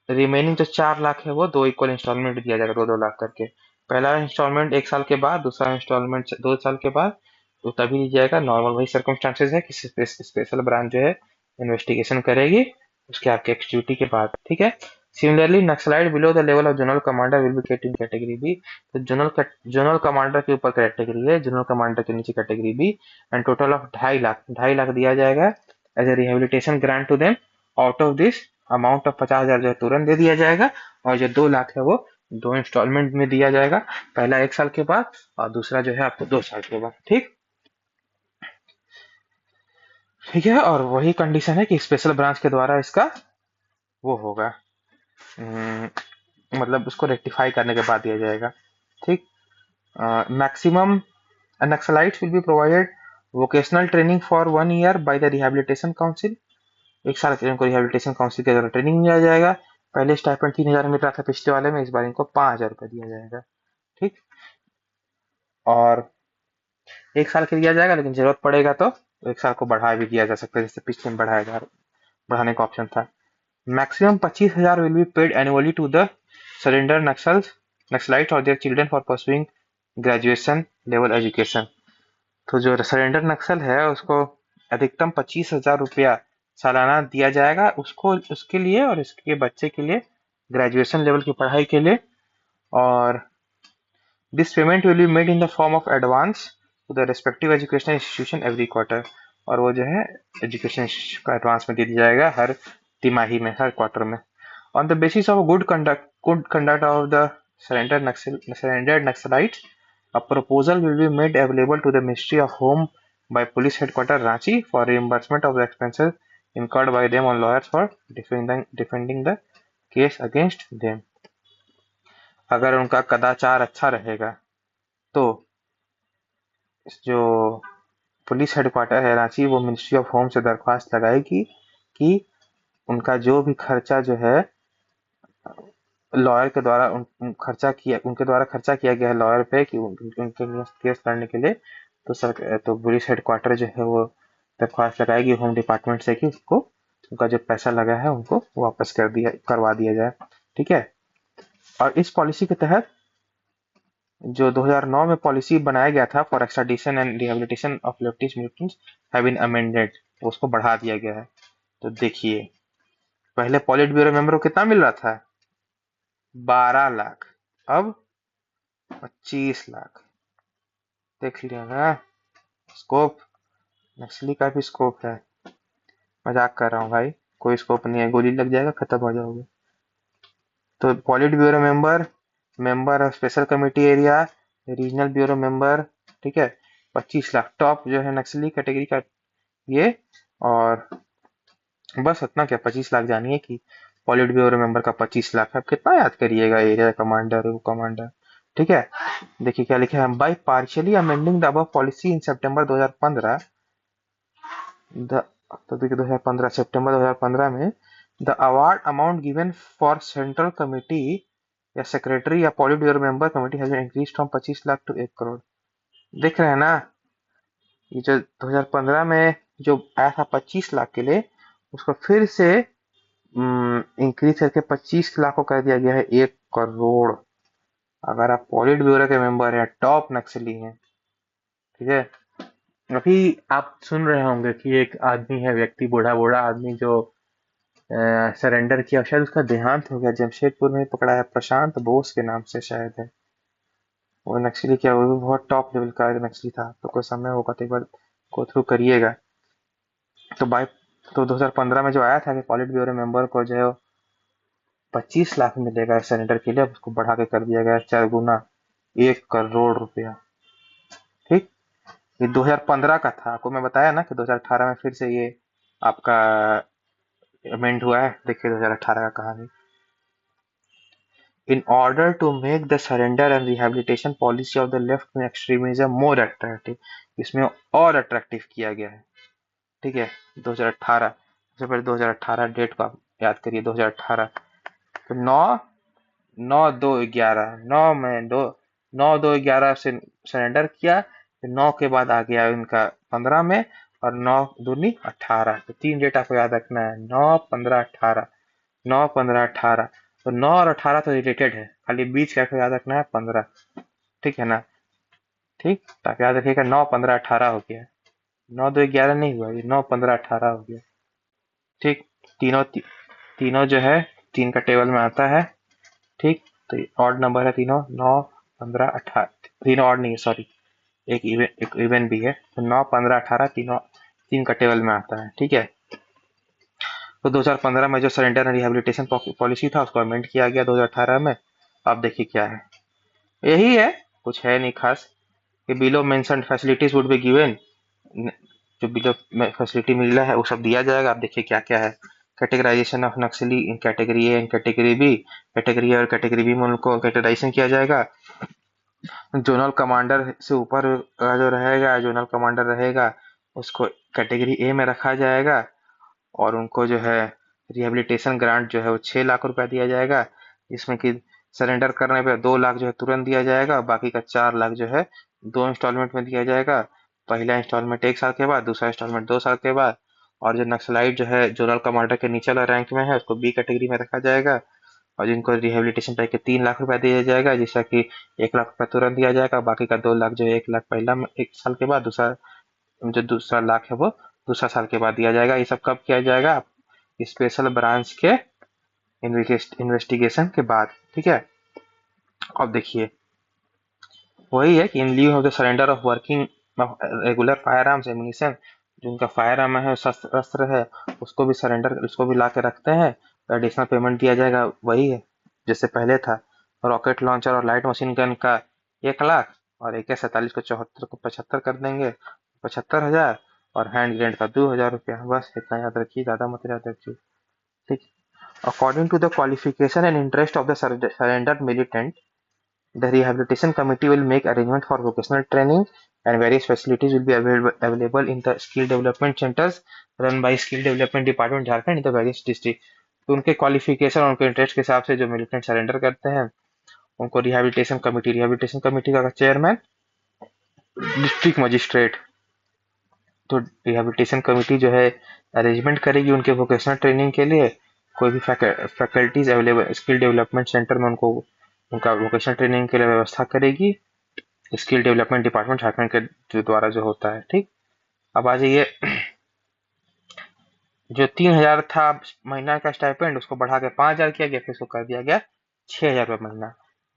रिमेनिंग जो 4 लाख है वो 2 इक्वल इंस्टॉलमेंट दिया जाएगा, 2-2 लाख करके। पहला इंस्टॉलमेंट 1 साल के बाद, दूसरा इंस्टॉलमेंट 2 साल के बाद। तो तभी दी जाएगा, नॉर्मल वही सर्कमस्टांसेस है कि स्पेशल ब्रांच जो है इन्वेस्टिगेशन करेगी उसके आपके एक्टिविटी के बाद। ठीक है। Similarly Naxalite below the level of general commander will be kept in category B. तो जनरल कमांडर के ऊपर कैटेगरी है, जनरल कमांडर के नीचे category B. And total of 2.5 lakh दिया जाएगा as a rehabilitation grant to them. Out of this amount of 50,000 जो है तुरंत दे दिया जाएगा, और जो 2 लाख है वो 2 इंस्टॉलमेंट में दिया जाएगा, पहला 1 साल के बाद और दूसरा जो है आपको 2 साल के बाद। ठीक, ठीक है। और वही कंडीशन है कि स्पेशल ब्रांच के द्वारा इसका वो होगा, मतलब उसको रेक्टिफाई करने के बाद दिया जाएगा। ठीक। Maximum Naxalites will be provided vocational training for 1 year by the rehabilitation council. 1 साल के लिए इनको रिहेबिलिटेशन काउंसिल के द्वारा ट्रेनिंग दिया जाएगा। पहले स्टाइपेंड 3,000 मिल रहा था पिछले वाले में, इस बार इनको 5,000 रुपये दिया जाएगा। ठीक, और 1 साल के दिया जाएगा, लेकिन जरूरत पड़ेगा तो 1 साल को बढ़ा भी दिया जा सकता है, जैसे पिछले में बढ़ाने का ऑप्शन था। Maximum 25,000 will be paid annually to the surrender Naxalite or their children for pursuing graduation level education. तो जो सरेंडर नक्सल है उसको अधिकतम 25,000 रुपया सालाना दिया जाएगा उसको, उसके लिए और इसके बच्चे के लिए ग्रेजुएशन लेवल की पढ़ाई के लिए। और this payment will be made in the form of advance to the respective educational institution every quarter. और वो जो है एजुकेशन का एडवांस में दे दिया जाएगा हर तिमाही में, हर क्वार्टर में। On the basis of good conduct of the surrendered Naxalites, a proposal will be made available to the Ministry of Home by Police Headquarters Ranchi for reimbursement of the expenses incurred by them on lawyers for defending the case against them। अगर उनका कदाचार अच्छा रहेगा तो जो police headquarter है रांची वो ministry of home से दरख्वास्त लगाएगी कि उनका जो भी खर्चा जो है लॉयर के द्वारा उनके द्वारा खर्चा किया गया है लॉयर पे कि उनके केस लड़ने के लिए, तो पुलिस हेडक्वार्टर जो है वो दरख्वास्त लगाएगी होम डिपार्टमेंट से कि उसको उनका जो पैसा लगा है उनको वापस करवा दिया जाए। ठीक है। और इस पॉलिसी के तहत जो 2009 में पॉलिसी बनाया गया था for extradition and rehabilitation of leftist militants have been amended, उसको बढ़ा दिया गया है। तो देखिए पहले पॉलिट ब्यूरो मेंबर को कितना मिल रहा था? 12 लाख, अब 25 लाख। देख लिया ना स्कोप, नक्सली का भी स्कोप है। मजाक कर रहा हूँ भाई, कोई स्कोप नहीं है, गोली लग जाएगा खत्म हो जाओगे। तो politburo member, member of special committee area, regional bureau member, ठीक है, 25 लाख। टॉप जो है नक्सली कैटेगरी का ये और बस इतना क्या, 25 लाख जानिए कि पॉलिट ब्यूरो मेंबर का 25 लाख है। आप कितना याद करिएगा, एरिया कमांडर वो कमांडर। ठीक है, देखिए क्या लिखा है, by partially amending the above policy in September 2015, the तो देखिए 2015 सितंबर 2015 में the award amount given for central committee या सेक्रेटरी या politburo member committee has increase from 25 lakh to 1 crore. देख रहे हैं ना, ये जो 2015 में जो आया था 25 लाख के लिए, उसको फिर से इंक्रीज करके 25 लाख को कर दिया गया है 1 करोड़। अगर आप पॉलिट ब्यूरो के मेंबर हैं, टॉप नक्सली हैं, ठीक है। अभी आप सुन रहे होंगे कि एक आदमी है, व्यक्ति, बूढ़ा बूढ़ा आदमी जो सरेंडर किया, शायद उसका देहांत हो गया, जमशेदपुर में ही पकड़ा है, प्रशांत बोस के नाम से शायद है। वो नक्सली क्या, वो भी बहुत टॉप लेवल का नक्सली था। तो कोई समय होगा तो एक बार गो थ्रू करिएगा। तो बाई तो 2015 में जो आया था कि पॉलिट ब्यूरो मेंबर को जो है 25 लाख मिलेगा सरेंडर के लिए, अब उसको बढ़ा के कर दिया गया 4 गुना, 1 करोड़ रुपया। ठीक, ये 2015 का था। आपको मैं बताया ना कि 2018 में फिर से ये आपका अमेंड हुआ है। देखिए 2018 का कहानी, in order to make the surrender and rehabilitation policy of the left wing extremism more attractive, इसमें और अट्रैक्टिव किया गया है। ठीक है, 2018, सबसे पहले 2018 डेट को आप याद करिए। 2018 तो 9/2/11 से सरेंडर किया, फिर 9 के बाद आ गया इनका 15 में, और 9 दूनी 18। तो 3 डेट आपको याद रखना है, 9/15/18, 9/15/18। तो 9 और 18 तो रिलेटेड है, खाली बीच का आपको याद रखना है 15। ठीक है ना, ठीक, तो आप याद रखिएगा 9/15/18 हो गया, 9/2/11 नहीं हुआ, ये 9/15/18 हो गया। ठीक, तीनों जो है 3 का टेबल में आता है। ठीक, तो ऑड नंबर है तीनों, 9, 15, 18। तीनों ऑड नहीं है, सॉरी, एक इवन भी है। तो 9, 15, 18 तीनों 3 का टेबल में आता है। ठीक है, तो 2015 में जो सरेंडर एंड रिहेबिलिटेशन पॉलिसी था उसको अमेंड किया गया 2018 में। अब देखिए क्या है, यही है, कुछ है नहीं खास, कि below mentioned facilities would be given, जो बिलो फैसिलिटी मिल रहा है वो सब दिया जाएगा। आप देखिए क्या क्या है, कैटेगराइजेशन ऑफ नक्सली in category A and category B, category A और कैटेगरी बी में उनको कैटेगराइजेशन किया जाएगा। जोनल कमांडर से ऊपर का जो रहेगा, जोनल कमांडर रहेगा, उसको कैटेगरी ए में रखा जाएगा, और उनको जो है रिहेबिलिटेशन ग्रांट जो है वो 6 लाख रुपया दिया जाएगा, जिसमें कि सरेंडर करने पे 2 लाख जो है तुरंत दिया जाएगा, बाकी का 4 लाख जो है 2 इंस्टॉलमेंट में दिया जाएगा। पहला इंस्टॉलमेंट 1 साल के बाद, दूसरा इंस्टॉलमेंट 2 साल के बाद। और जो नक्सलाइट जो है जोनल कमांडर के नीचे वाला रैंक में है, उसको बी कैटेगरी में रखा जाएगा, और जिनको रिहेबिलिटेशन पैक के 3 लाख रुपया दिया जाएगा, जिसका कि 1 लाख रुपया तुरंत दिया जाएगा, बाकी का 2 लाख जो है 1 लाख पहला 1 साल के बाद, दूसरा जो दूसरा लाख है वो दूसरा साल के बाद दिया जाएगा। ये सब कब किया जाएगा, स्पेशल ब्रांच के इन्वेस्टिगेशन के बाद। ठीक है, अब देखिए वही है कि in lieu of the surrender of working regular firearms ammunition, जो उनका फायर आर्म है, शस्त्र अस्त्र है, उसको भी सरेंडर, उसको भी ला के रखते हैं, तो एडिशनल पेमेंट दिया जाएगा। वही है जैसे पहले था। रॉकेट लॉन्चर और लाइट मशीन गन का 1 लाख, और AK-47 को 74 को 75 कर देंगे, 75,000, और हैंड ग्रेनेड का 2,000 रुपया। बस इतना याद रखिए, ज्यादा मत याद रखिए। ठीक, according to the qualification and interest of the surrender militant, the rehabilitation committee will make arrangement for vocational training, and various facilities will be available in the skill development centers run by skill development department Jharkhand in the various district। तो उनके qualification और उनके interest के हिसाब से जो militant surrender करते हैं उनको रिहेबिलिटेशन कमेटी का चेयरमैन डिस्ट्रिक्ट मजिस्ट्रेट। तो रिहेबिलिटेशन कमेटी जो है अरेंजमेंट करेगी उनके वोकेशनल ट्रेनिंग के लिए। कोई भी faculties available skill development centre में उनको उनका वोकेशनल ट्रेनिंग के लिए व्यवस्था करेगी, स्किल डेवलपमेंट डिपार्टमेंट झारखंड के द्वारा जो होता है। ठीक, अब आ जाइए, जो 3,000 था महीना का स्टाइपेंड, उसको बढ़ा के 5,000 किया गया, फिर उसको कर दिया गया 6,000 रुपये महीना।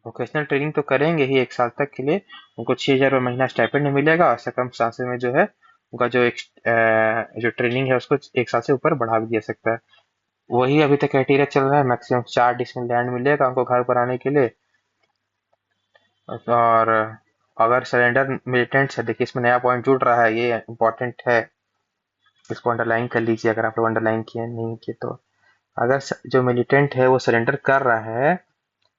वोकेशनल ट्रेनिंग तो करेंगे ही 1 साल तक के लिए, उनको 6,000 रुपये महीना स्टाइपेंड मिलेगा, और सर्कमस्टांसेस में जो है उनका जो ट्रेनिंग है उसको 1 साल से ऊपर बढ़ा भी दिया सकता है। वही अभी तक क्राइटेरिया चल रहा है, मैक्सिमम 4 डिसमिल लैंड मिलेगा उनको घर पर आने के लिए। और अगर सरेंडर मिलिटेंट्स है, देखिए इसमें नया पॉइंट जुड़ रहा है, ये इम्पोर्टेंट है। इसको अंडरलाइन कर लीजिए अगर आप लोग अंडरलाइन किए नहीं किए तो। अगर जो मिलिटेंट है वो सरेंडर कर रहा है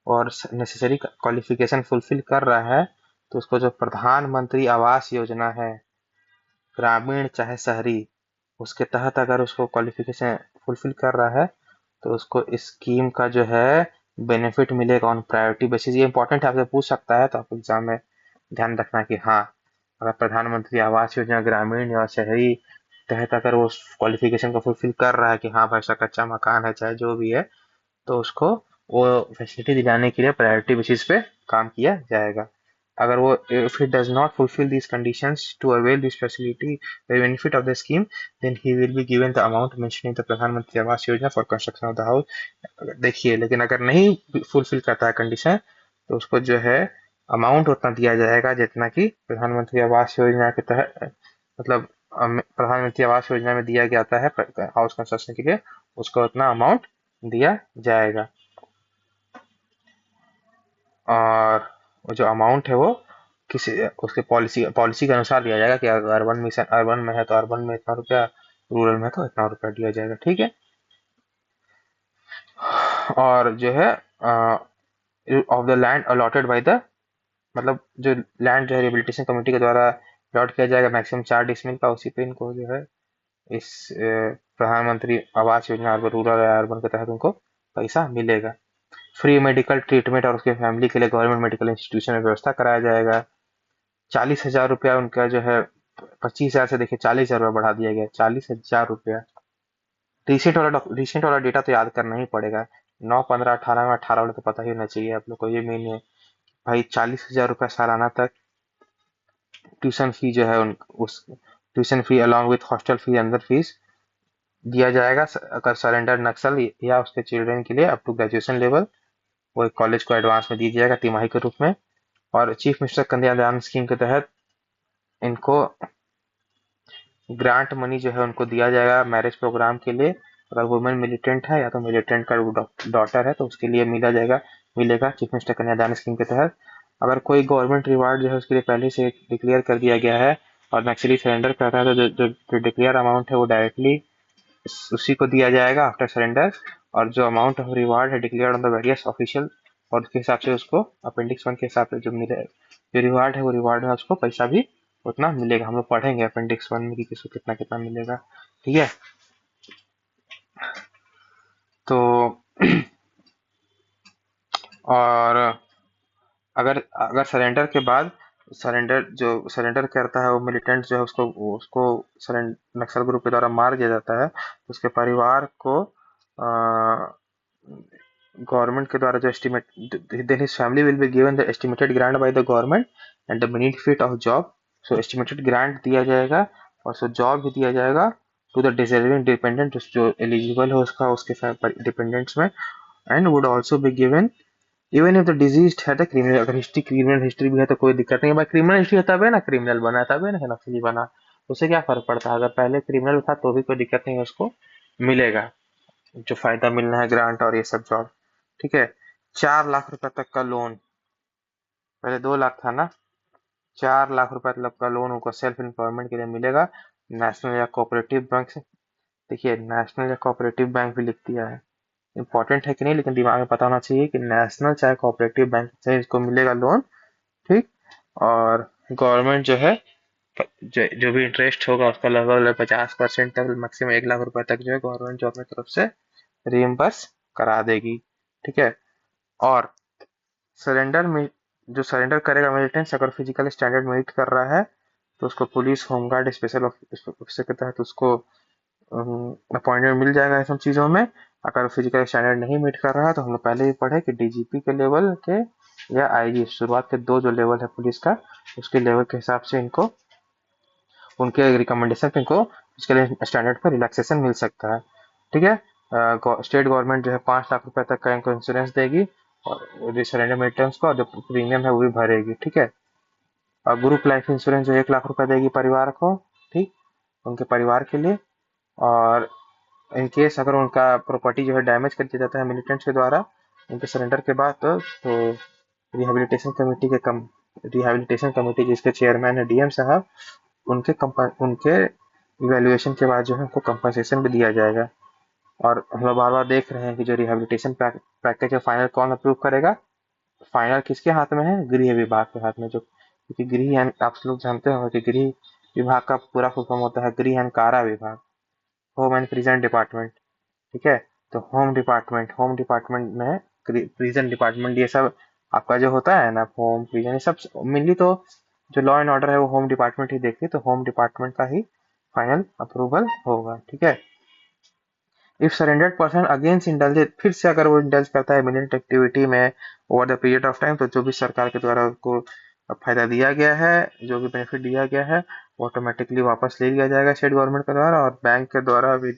और नेसेसरी क्वालिफिकेशन फुलफिल कर रहा है, तो उसको जो प्रधानमंत्री आवास योजना है, ग्रामीण चाहे शहरी, उसके तहत अगर उसको क्वालिफिकेशन फुलफिल कर रहा है, तो उसको इस स्कीम का जो है बेनिफिट मिलेगा ऑन प्रायोरिटी बेसिस। ये इंपॉर्टेंट है, आपसे पूछ सकता है, तो आप एग्जाम में ध्यान रखना कि हाँ, अगर प्रधानमंत्री आवास योजना ग्रामीण या शहरी तहत अगर वो क्वालिफिकेशन को फुलफिल कर रहा है कि हाँ भाई उसका कच्चा मकान है चाहे जो भी है, तो उसको वो फैसिलिटी दिलाने के लिए प्रायोरिटी बेसिस पे काम किया जाएगा। अगर वो if he does not fulfill these conditions to avail this facility the benefit of the scheme, then he will be given the amount mentioned in the प्रधानमंत्री Awas Yojana for construction of the house। देखिए, लेकिन अगर नहीं fulfil करता है condition, तो उसको जो है अमाउंट उतना दिया जाएगा जितना कि प्रधानमंत्री आवास योजना के तहत, मतलब प्रधानमंत्री आवास योजना में दिया जाता है हाउस कंस्ट्रक्शन के लिए, उसको उतना अमाउंट दिया जाएगा। और वो जो अमाउंट है वो किसी उसके पॉलिसी पॉलिसी के अनुसार दिया जाएगा कि अगर अर्बन मिशन अर्बन में है तो अर्बन में इतना रुपया, रूरल में है तो इतना रुपया दिया जाएगा, ठीक है। और जो है of the land allotted by the, मतलब जो लैंड जो है रिहेबिलिटेशन कमेटी के द्वारा अलॉट किया जाएगा मैक्सिमम 4 डिसमिल का, उसी पे इनको जो है इस प्रधानमंत्री आवास योजना अर्बन रूरल या अर्बन के तहत उनको पैसा मिलेगा। फ्री मेडिकल ट्रीटमेंट और उसके फैमिली के लिए गवर्नमेंट मेडिकल इंस्टीट्यूशन में व्यवस्था कराया जाएगा। 40,000 रुपया उनका जो है, 25,000 से देखिए 40,000 रुपया बढ़ा दिया गया, 40,000 रुपया। रिसेंट वाला डेटा तो याद करना ही पड़ेगा, 9, 15, 18 में, 18 वाला तो पता ही होना चाहिए आप लोग को। ये मेन है भाई, 40,000 रुपया सालाना तक ट्यूशन फी जो है उस tuition fee along with hostel fee अंदर फीस दिया जाएगा अगर सरेंडर नक्सल या उसके चिल्ड्रन के लिए अप टू ग्रेजुएशन लेवल, वो कॉलेज को एडवांस में दिया जाएगा तिमाही के रूप में। और चीफ मिनिस्टर कन्यादान स्कीम के तहत इनको ग्रांट मनी जो है उनको दिया जाएगा मैरिज प्रोग्राम के लिए। अगर वुमेन मिलिटेंट है या तो मिलिटेंट का डॉटर है तो उसके लिए मिलेगा चीफ मिनिस्टर कन्यादान स्कीम के तहत। अगर कोई गवर्नमेंट रिवार्ड जो है उसके लिए पहले से डिक्लेयर कर दिया गया है और नक्सली सरेंडर करता है, तो जो डिक्लेयर अमाउंट है वो डायरेक्टली उसी को दिया जाएगा आफ्टर सरेंडर। और जो अमाउंट ऑफ रिवार्ड है declare on the various official, और उसके हिसाब से उसको अपेंडिक्स 1 के हिसाब से जो रिवार्ड है वो रिवार्ड है, उसको पैसा भी उतना मिलेगा। हम लोग पढ़ेंगे अपेंडिक्स 1 में कि किसको कितना कितना मिलेगा, ठीक है। तो और अगर अगर सरेंडर के बाद सरेंडर करता है वो मिलिटेंट जो है, उसको उसको नक्सल ग्रुप के द्वारा मार दिया जाता है, तो उसके परिवार को गवर्नमेंट के द्वारा जो estimate, then his family will be given the estimated grant by the government and the benefit of job. So estimated grant दिया जाएगा और सो जॉब भी दिया जाएगा टू द डिजर्विंग डिपेंडेंट जो एलिजिबल हो उसका उसके डिपेंडेंट्स में। And would also be given even if the disease है द क्रिमिनल, अगर क्रिमिनल हिस्ट्री भी है तो कोई दिक्कत नहीं है भाई। क्रिमिनल हिस्ट्री है तब है ना क्रिमिनल बना, तब है ना नक्सली बना, उससे क्या फर्क पड़ता है। अगर पहले क्रिमिनल था तो भी कोई दिक्कत नहीं है, उसको मिलेगा जो फायदा मिलना है ग्रांट और ये सब जॉब, ठीक है। 4 लाख रुपए तक का लोन, पहले 2 लाख था ना, 4 लाख रुपए तक का लोन उनको सेल्फ एम्प्लॉयमेंट के लिए मिलेगा नेशनल या कोऑपरेटिव बैंक से। देखिए नेशनल या कोऑपरेटिव बैंक भी लिख दिया है, इंपॉर्टेंट है कि नहीं, लेकिन दिमाग में पता होना चाहिए कि नेशनल चाहे कोऑपरेटिव बैंक से इसको मिलेगा लोन, ठीक। और गवर्नमेंट जो है जो भी इंटरेस्ट होगा उसका लगभग 50% तक, मैक्सिमम 1 लाख रुपए तक जो है गवर्नमेंट जो अपनी तरफ से रिइम्बर्स करा देगी, ठीक है। और सरेंडर में जो सरेंडर करेगा मिलिटेंट्स, अगर फिजिकल स्टैंडर्ड मीट कर रहा है तो उसको पुलिस होमगार्ड स्पेशल ऑफिसर के तहत उसको अपॉइंटमेंट मिल जाएगा इन सब चीज़ों में। अगर फिजिकल स्टैंडर्ड नहीं मीट कर रहा है तो हम लोग पहले ही पढ़े कि डीजीपी के लेवल के या आईजी, शुरुआत के 2 जो लेवल है पुलिस का, उसके लेवल के हिसाब से इनको उनके रिकमेंडेशन पे इनको इसके लिए स्टैंडर्ड पर रिलैक्सेशन मिल सकता है, ठीक है। स्टेट गवर्नमेंट जो है 5 लाख रुपए तक का इनको इंश्योरेंस देगी और सरेंडर मिलिटेंट्स को, और जो प्रीमियम है वो भी भरेगी, ठीक है। और ग्रुप लाइफ इंश्योरेंस जो 1 लाख रुपए देगी परिवार को, ठीक, उनके परिवार के लिए। और इन केस अगर उनका प्रॉपर्टी जो है डैमेज कर दिया जाता है मिलिटेंट्स के द्वारा उनके सरेंडर के बाद, तो रिहेबिलिटेशन कमेटी के रिहेबिलिटेशन कमेटी जिसके चेयरमैन है डीएम साहब, उनके इवैल्यूएशन के बाद जो है उनको कंपनसेशन भी दिया जाएगा। और हम लोग बार बार देख रहे हैं कि जो रिहेबिलिटेशन पैकेज है फाइनल कौन अप्रूव करेगा? फाइनल किसके हाथ में है? गृह विभाग के हाथ में। जो क्योंकि गृह आप लोग जानते हो कि गृह विभाग का पूरा फुल फॉर्म होता है गृह एंड कारा विभाग, होम एंड प्रिजन डिपार्टमेंट। ठीक है, तो होम डिपार्टमेंट में प्रिजन डिपार्टमेंट, ये सब आपका जो होता है ना, होम प्रिजन, ये सब मेनली तो जो लॉ एंड ऑर्डर है वो होम डिपार्टमेंट ही देखती है, तो होम डिपार्टमेंट का ही फाइनल अप्रूवल होगा। ठीक है। If surrendered person against indulge, फिर से अगर वो इंडल्ज करता है मिलिटेंट एक्टिविटी में over the period of time, तो जो भी सरकार के द्वारा उसको फायदा दिया गया है, जो भी बेनिफिट दिया गया है, वो ऑटोमेटिकली वापस ले लिया जाएगा स्टेट गवर्नमेंट के द्वारा, और बैंक के द्वारा भी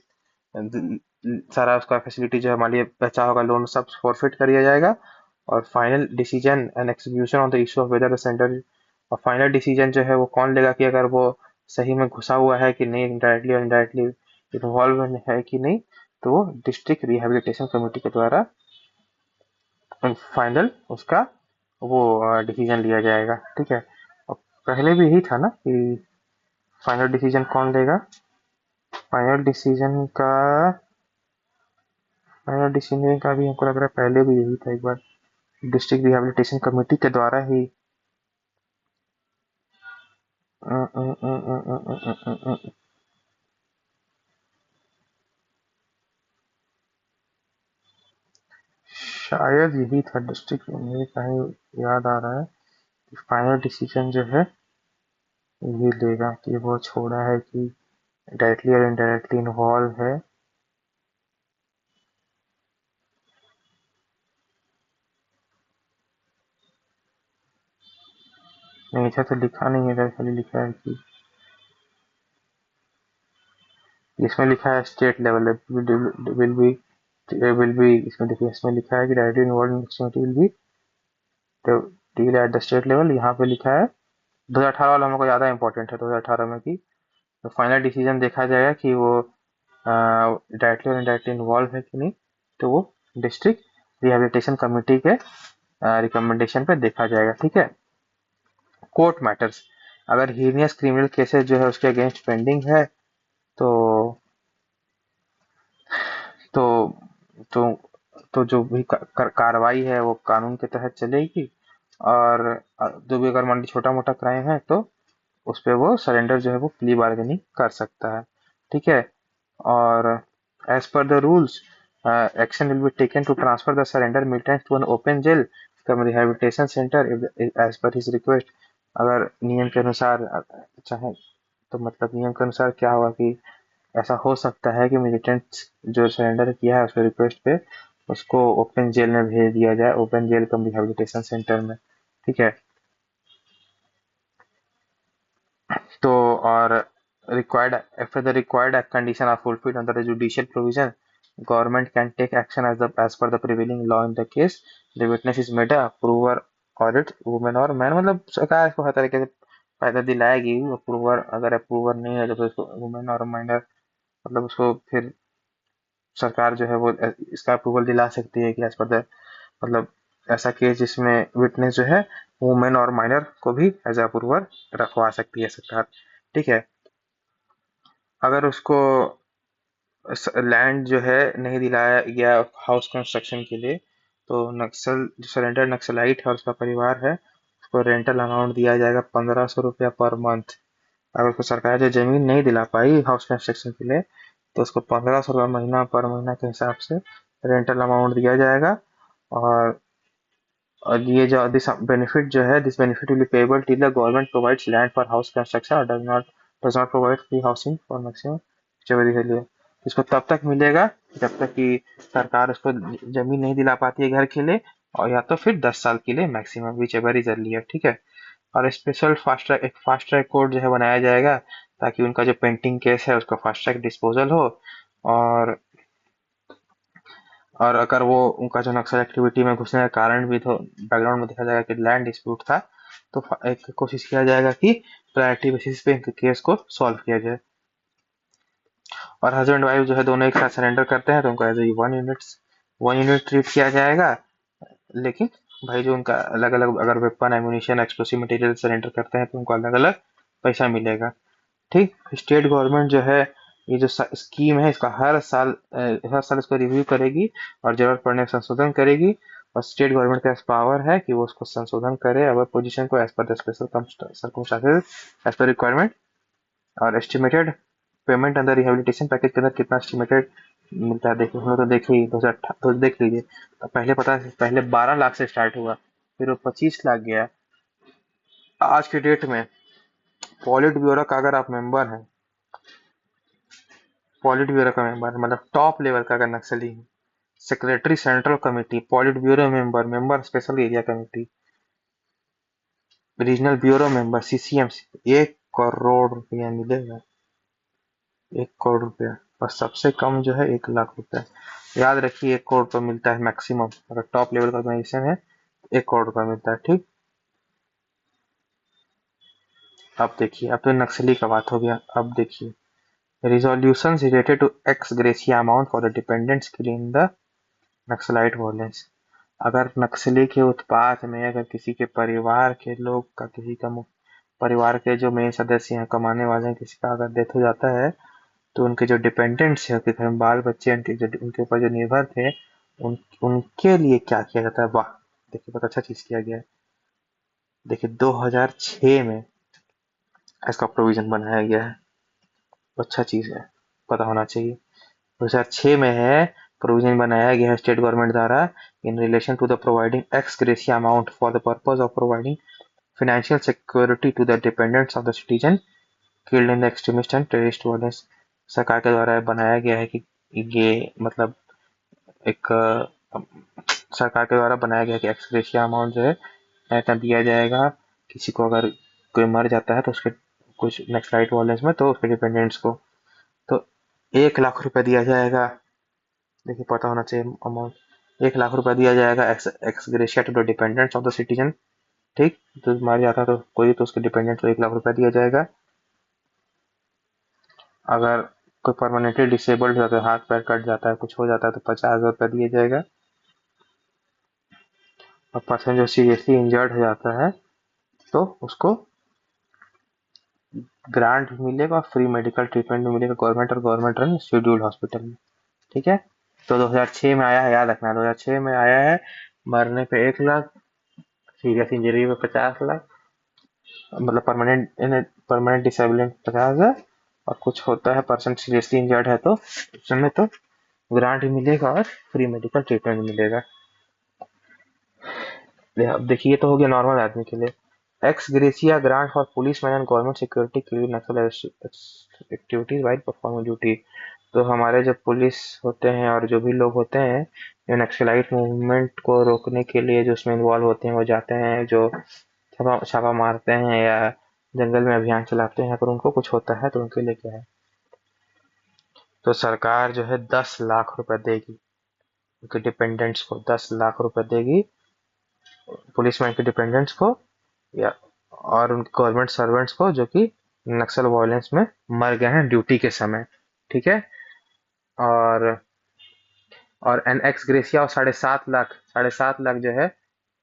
सारा उसका फैसिलिटी जो हमारे लिए बचा होगा लोन सब फॉरफिट कर दिया जाएगा। और final decision and execution on the issue of whether the centre, और फाइनल डिसीजन जो है वो कौन लेगा कि अगर वो सही में घुसा हुआ है कि नहीं, डायरेक्टली और इनडायरेक्टली इन्वॉल्व है कि नहीं, तो वो डिस्ट्रिक्ट रिहेबिलिटेशन कमेटी के द्वारा फाइनल उसका वो डिसीजन लिया जाएगा। ठीक है। और पहले भी यही था ना कि फाइनल डिसीजन कौन लेगा? फाइनल डिसीजन का फाइनल डिसीजन का भी हमको लग रहा है पहले भी यही था एक बार, डिस्ट्रिक्ट रिहेबिलिटेशन कमेटी के द्वारा ही। शायद यही था डिस्ट्रिक्ट, मुझे कहीं याद आ रहा है कि फाइनल डिसीजन जो है ये लेगा कि वो छोड़ा है कि डायरेक्टली और इनडायरेक्टली इन्वॉल्व है। नहीं, ऐसा तो लिखा नहीं है इधर, खाली लिखा है कि इसमें लिखा है स्टेट लेवल विल बी इसमें देखिए, इसमें लिखा है कि directly involve in activity will be deal at the state level. यहाँ पे लिखा है 2018 वाला हमको ज़्यादा इंपॉर्टेंट है, 2018 में कि तो फाइनल डिसीजन देखा जाएगा कि वो डायरेक्टली और इनडायरेक्टली इन्वॉल्व है कि नहीं, तो वो डिस्ट्रिक्ट रिहेबिलिटेशन कमेटी के रिकमेंडेशन पे देखा जाएगा। ठीक है। कोर्ट मैटर्स, अगर हीनियस क्रिमिनल केसेस जो है उसके अगेंस्ट पेंडिंग है, तो तो तो तो जो भी कार्रवाई है वो कानून के तहत चलेगी। और जो भी अगर मान ली छोटा मोटा क्राइम है तो उस पे वो सरेंडर जो है वो प्ली बार्गेनिंग कर सकता है। ठीक है। और as per the rules action will be taken to transfer the surrender militant to an open jail cum rehabilitation centre as per his request. अगर नियम के अनुसार चाहे तो मतलब नियम के अनुसार क्या होगा कि ऐसा हो सकता है कि मिलिटेंट जो सरेंडर किया है उसके रिक्वेस्ट पे उसको ओपन जेल में भेज दिया जाए, open jail cum rehabilitation centre में। ठीक है। तो और required after the required condition are fulfilled under the judicial provision, government can take action as per the prevailing law in the case the witness is made a approver audit woman or man, मतलब सरकार इसको हर तरीके से फायदा दिलाएगी। Approver अगर approver नहीं है तो फिर उसको वुमेन और माइनर, मतलब उसको फिर सरकार जो है वो इसका अप्रूवल दिला सकती है कि एज पर द, मतलब ऐसा केस जिसमें विटनेस जो है वुमेन और माइनर को भी एज अप्रूवर रखवा सकती है सरकार। ठीक है। अगर उसको लैंड जो है नहीं दिलाया गया हाउस कंस्ट्रक्शन के लिए, तो नक्सल जो सरेंडर नक्सलाइट है और उसका परिवार है उसको रेंटल अमाउंट दिया जाएगा 1500 रुपया पर मंथ। अगर उसको सरकार जो जमीन नहीं दिला पाई हाउस कंस्ट्रक्शन के लिए, तो उसको 1500 रुपया महीना पर महीना के हिसाब से रेंटल अमाउंट दिया जाएगा। और ये जो दिस बेनिफिट जो है, this benefit will be payable till the government provides land for house construction or does not provide free housing for maximum stability के लिए। इसको तब तक मिलेगा जब तक कि सरकार उसको जमीन नहीं दिला पाती है घर के लिए, और या तो फिर 10 साल के लिए maximum, which ever is earlier. ठीक है। और स्पेशल फास्ट ट्रैक कोर्ट जो है बनाया जाएगा ताकि उनका जो पेंटिंग केस है उसका फास्ट ट्रैक डिस्पोजल हो। और और अगर वो उनका जो नक्सल एक्टिविटी में घुसने का कारण भी तो बैकग्राउंड में देखा जाएगा कि लैंड डिस्प्यूट था, तो एक कोशिश किया जाएगा कि प्रायोरिटी बेसिस पे इनके केस को सॉल्व किया जाए। और हस्बैंड वाइफ जो है दोनों एक साथ सरेंडर करते हैं तो उनको as a one unit treat किया जाएगा। लेकिन भाई जो उनका अलग अलग अगर weapon ammunition explosive material surrender करते हैं तो उनको अलग अलग पैसा मिलेगा। ठीक। स्टेट गवर्नमेंट जो है ये जो स्कीम है इसका हर साल इसको रिव्यू करेगी और जरूरत पड़ने पर संशोधन करेगी। और स्टेट गवर्नमेंट का पावर है कि वो उसको संशोधन करे अवर पोजीशन को as per the special circumstances as per requirement. और एस्टिमेटेड पेमेंट अंदर रिहेबिलिटेशन पैकेज के अंदर कितना एस्टिमेटेड मिलता है देखिए, हम लोग तो देखे ही 2018 तो देख लीजिए। तो पहले 12 लाख से स्टार्ट हुआ, फिर वो 25 लाख गया। आज के डेट में पॉलिट ब्यूरो का अगर आप मेंबर हैं, पॉलिट ब्यूरो का मेंबर मतलब टॉप लेवल का अगर नक्सली है, secretary central committee, politburo member, member special area committee, regional bureau member, CCMC, 1 crore रुपया मिलेगा। 1 करोड़ रुपया। और सबसे कम जो है 1 लाख रुपया। याद रखिए 1 करोड़ रुपया मिलता है मैक्सिमम, अगर टॉप लेवल का ऑर्गेनाइजेशन है 1 करोड़ रुपया मिलता है। ठीक। अब देखिए, अब तो नक्सली का बात हो गया। अब देखिए resolutions related to ex gratia amount for the dependents killed in the naxalite violence. अगर नक्सली के उत्पात में अगर किसी के परिवार के लोग का, किसी का परिवार के जो मेन सदस्य हैं, कमाने वाले हैं, किसी का अगर डेथ हो जाता है तो उनके जो डिपेंडेंट्स हैं, उनके घर में बाल बच्चे, उनके ऊपर जो निर्भर थे, उनके लिए क्या किया जाता है। वाह, देखिए बहुत अच्छा चीज किया गया है। देखिए 2006 में इसका प्रोविजन बनाया गया है। अच्छा चीज है, पता होना चाहिए। 2006 में है, प्रोविजन बनाया गया है स्टेट गवर्नमेंट द्वारा in relation to the providing ex gratia amount for the purpose of providing financial security to the dependents of the citizen killed in the extremist and terrorist violence. सरकार के द्वारा बनाया गया है कि ये मतलब एक सरकार के द्वारा बनाया गया है कि एक्स ग्रेसिया अमाउंट जो है ऐसा दिया जाएगा किसी को, अगर कोई मर जाता है तो उसके कुछ नेक्सलाइट वायलेंस में, तो उसके डिपेंडेंट्स को तो 1 लाख रुपया दिया जाएगा। देखिए पता होना चाहिए अमाउंट। 1 लाख रुपया दिया जाएगा ex gratia to the dependents of the citizen. ठीक। तो मार जाता है तो कोई, तो उसके डिपेंडेंट को 1 लाख रुपया दिया जाएगा। अगर कोई परमानेंटली डिसेबल्ड हो जाता है, हाथ पैर कट जाता है, कुछ हो जाता है, तो 50,000 रुपया दिया जाएगा। और पर्सन जो सीरियसली इंजर्ड हो जाता है तो उसको ग्रांट भी मिलेगा और फ्री मेडिकल ट्रीटमेंट भी मिलेगा गवर्नमेंट और गवर्नमेंट रन शेड्यूल्ड हॉस्पिटल में। ठीक है। तो 2006 में आया है, याद रखना 2006 में आया है। मरने पे 1 लाख, सीरियस इंजरी पे 50 लाख, मतलब परमानेंट डिसेबलिंग 50,000, और कुछ होता है पर्सन सीरियसली इंजर्ड है तो उस समय तो ग्रांट भी मिलेगा और फ्री मेडिकल ट्रीटमेंट मिलेगा। अब देखिए तो हो गया नॉर्मल आदमी के लिए। X gratia grant for police man and government security clear Naxal activities while performing duty. तो हमारे जो पुलिस होते हैं और जो भी लोग होते हैं जो नक्सलाइट मूवमेंट को रोकने के लिए जो उसमें इन्वॉल्व होते हैं, वो जाते हैं, जो छापा छापा मारते हैं या जंगल में अभियान चलाते हैं, अगर उनको कुछ होता है तो उनके लिए क्या है, तो सरकार जो है 10 लाख रुपए देगी उनके डिपेंडेंट्स को, 10 लाख रुपए देगी पुलिसमैन के डिपेंडेंट्स को या और उनके गवर्नमेंट सर्वेंट्स को जो कि नक्सल वायलेंस में मर गए हैं ड्यूटी के समय। ठीक है। और एन एक्स ग्रेसिया और 7.5 लाख जो है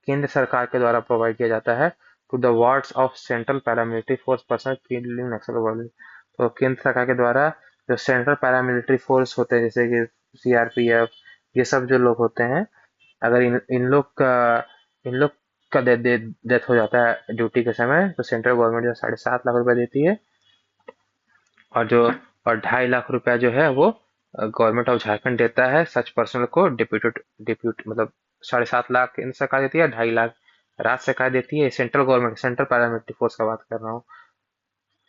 केंद्र सरकार के द्वारा प्रोवाइड किया जाता है to the wards of central paramilitary force person killed in Naxal violence. तो केंद्र सरकार के द्वारा जो सेंट्रल पैरामिलिट्री फोर्स होते हैं जैसे कि सीआरपीएफ, ये सब जो लोग होते हैं, अगर इन लोग का डेथ हो जाता है ड्यूटी के समय, तो सेंट्रल गवर्नमेंट जो 7.5 लाख रुपया देती है। और जो और 2.5 लाख रुपया जो है वो गवर्नमेंट ऑफ झारखंड देता है सच पर्सन को डिप्यूट मतलब 7.5 लाख केंद्र सरकार देती है, 2.5 लाख राज्य सरकार देती है। Central government, central paramilitary force का बात कर रहा हूँ।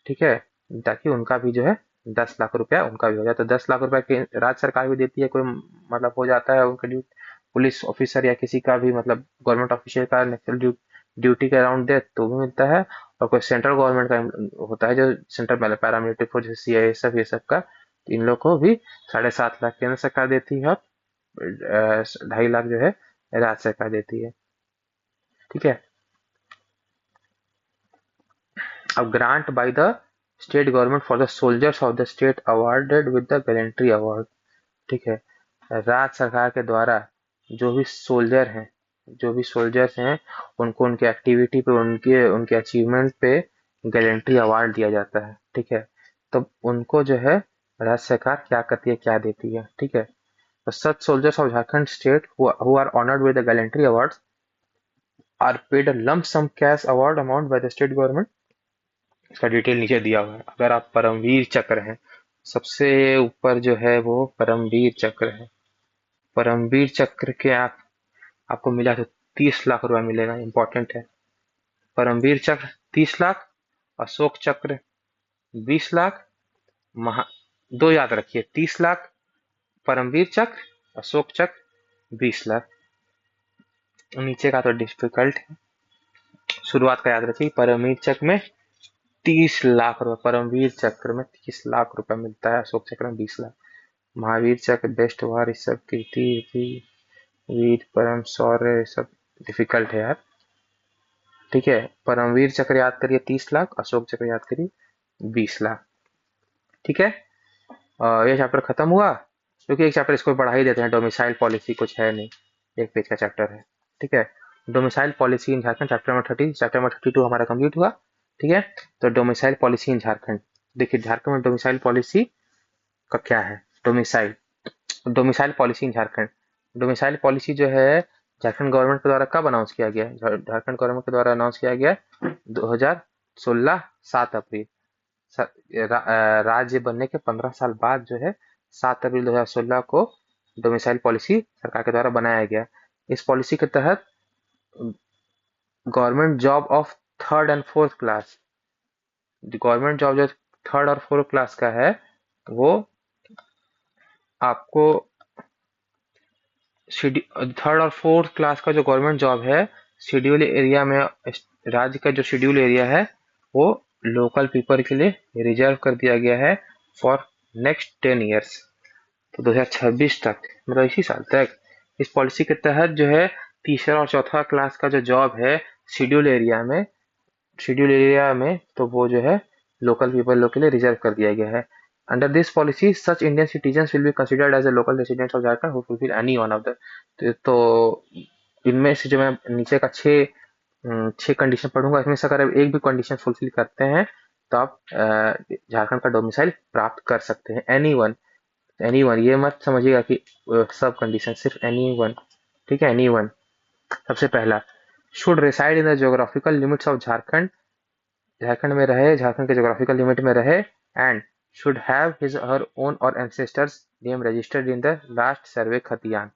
ठीक है। ताकि उनका भी जो है 10 लाख रुपया उनका भी हो जाए। तो 10 लाख रुपया की राज्य सरकार भी देती है, कोई मतलब हो जाता है उनके पुलिस ऑफिसर या किसी का भी मतलब गवर्नमेंट ऑफिसर का नेशनल ड्यूटी के अराउंड डेथ तो भी मिलता है। और कोई सेंट्रल गवर्नमेंट का होता है जो सेंट्रल पैरामिलिट्री फोर्स जैसे सीआईएसएफ, ये सब का, तो इन लोग को भी 7.5 लाख केंद्र सरकार देती है और 2.5 लाख जो है राज्य सरकार देती है। ठीक है। अब grant by the state government for the soldiers of the state awarded with the gallantry award. ठीक है। राज्य सरकार के द्वारा जो भी सोल्जर हैं, जो भी सोल्जर्स हैं, उनको उनके एक्टिविटी पे, उनके उनके अचीवमेंट पे गैलेंट्री अवार्ड दिया जाता है। ठीक है। तब उनको जो है राज्य सरकार क्या करती है, क्या देती है, ठीक है। तो such soldiers of Jharkhand state who are honoured with the gallantry awards are paid a lump sum cash award amount by the state government. इसका डिटेल नीचे दिया हुआ है। अगर आप परमवीर चक्र हैं, सबसे ऊपर जो है वो परमवीर चक्र है। परमवीर चक्र के आपको मिला तो 30 लाख रुपया मिलेगा, इंपॉर्टेंट है। परमवीर चक्र 30 लाख, अशोक चक्र 20 लाख, महा दो याद रखिए, 30 लाख परमवीर चक्र, अशोक चक्र 20 लाख। नीचे का तो डिफिकल्ट है, शुरुआत का याद रखिए। परमवीर चक्र में 30 लाख रुपए, परमवीर चक्र में 30 लाख रुपए मिलता है, अशोक चक्र में 20 लाख। महावीर चक्र, बेस्ट वार, इस सब कीर्ति, वीर परम शौर्य, सब डिफिकल्ट है यार, ठीक है। परमवीर चक्र याद करिए 30 लाख, अशोक चक्र याद करिए 20 लाख, ठीक है। ये चैप्टर खत्म हुआ, क्योंकि एक चैप्टर इसको बढ़ा ही देते हैं, डोमिसाइल पॉलिसी कुछ है नहीं, एक पेज का चैप्टर है, ठीक है। Domicile policy in Jharkhand, chapter number 30, chapter number 32 हमारा कंप्लीट हुआ, ठीक है। तो डोमिसाइल पॉलिसी इन झारखंड, देखिए झारखंड में डोमिसाइल पॉलिसी का क्या है। Domicile domicile policy in Jharkhand, domicile policy जो है झारखंड गवर्नमेंट के द्वारा कब अनाउंस किया गया? झारखंड गवर्नमेंट के द्वारा अनाउंस किया गया 2016 7 अप्रैल। राज्य बनने के 15 साल बाद जो है 7 अप्रैल 2016 को डोमिसाइल पॉलिसी सरकार के द्वारा बनाया गया। इस पॉलिसी के तहत government job of third and fourth class, government job जो थर्ड और फोर्थ क्लास का है वो आपको थर्ड और फोर्थ क्लास का जो गवर्नमेंट जॉब है शेड्यूल एरिया में, राज्य का जो शेड्यूल एरिया है वो लोकल पीपल के लिए रिजर्व कर दिया गया है फॉर नेक्स्ट 10 ईयर्स। तो 2026 तक, मतलब इसी साल तक इस पॉलिसी के तहत जो है तीसरा और चौथा क्लास का जो जॉब है शेड्यूल एरिया में, तो वो जो है लोकल पीपल लोग के लिए रिजर्व कर दिया गया है। Under this policy such Indian citizen will be considered as a local residents of Jharkhand who fulfil any one of the, तो इनमें से जो मैं नीचे का छह कंडीशन पढ़ूंगा, इसमें से अगर एक भी कंडीशन फुलफिल करते हैं तो आप झारखंड का डोमिसाइल प्राप्त कर सकते हैं। एनी वन, ये मत समझिएगा कि सब कंडीशन, सिर्फ एनी वन, ठीक है। एनी वन, सबसे पहला, should reside in the geographical limits of Jharkhand, Jharkhand में रहे, झारखंड के ज्योग्राफिकल लिमिट में रहे, and should have his her own or ancestors name registered in the last survey khatiyan,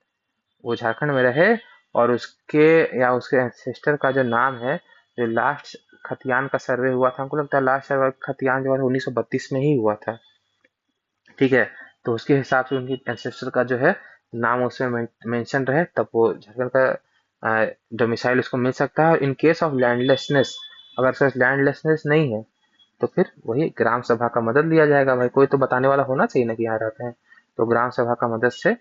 वो झारखंड में रहे और उसके या उसके एंसेस्टर का जो नाम है, जो लास्ट खतियान का सर्वे हुआ था, हमको लगता है लास्ट सर्वे खतियान जो है 1932 में ही हुआ था, ठीक है। तो उसके हिसाब से उनकी एंसेस्टर का जो है नाम उसमें मेंशन रहे, तब वो झारखंड का डोमिसाइल उसको मिल सकता है। इन केस ऑफ लैंडलेसनेस, अगर सच लैंडलेसनेस नहीं है तो फिर वही ग्राम सभा का मदद लिया जाएगा। भाई कोई तो बताने वाला होना चाहिए ना कि यहाँ रहते हैं, तो ग्राम सभा का मदद से,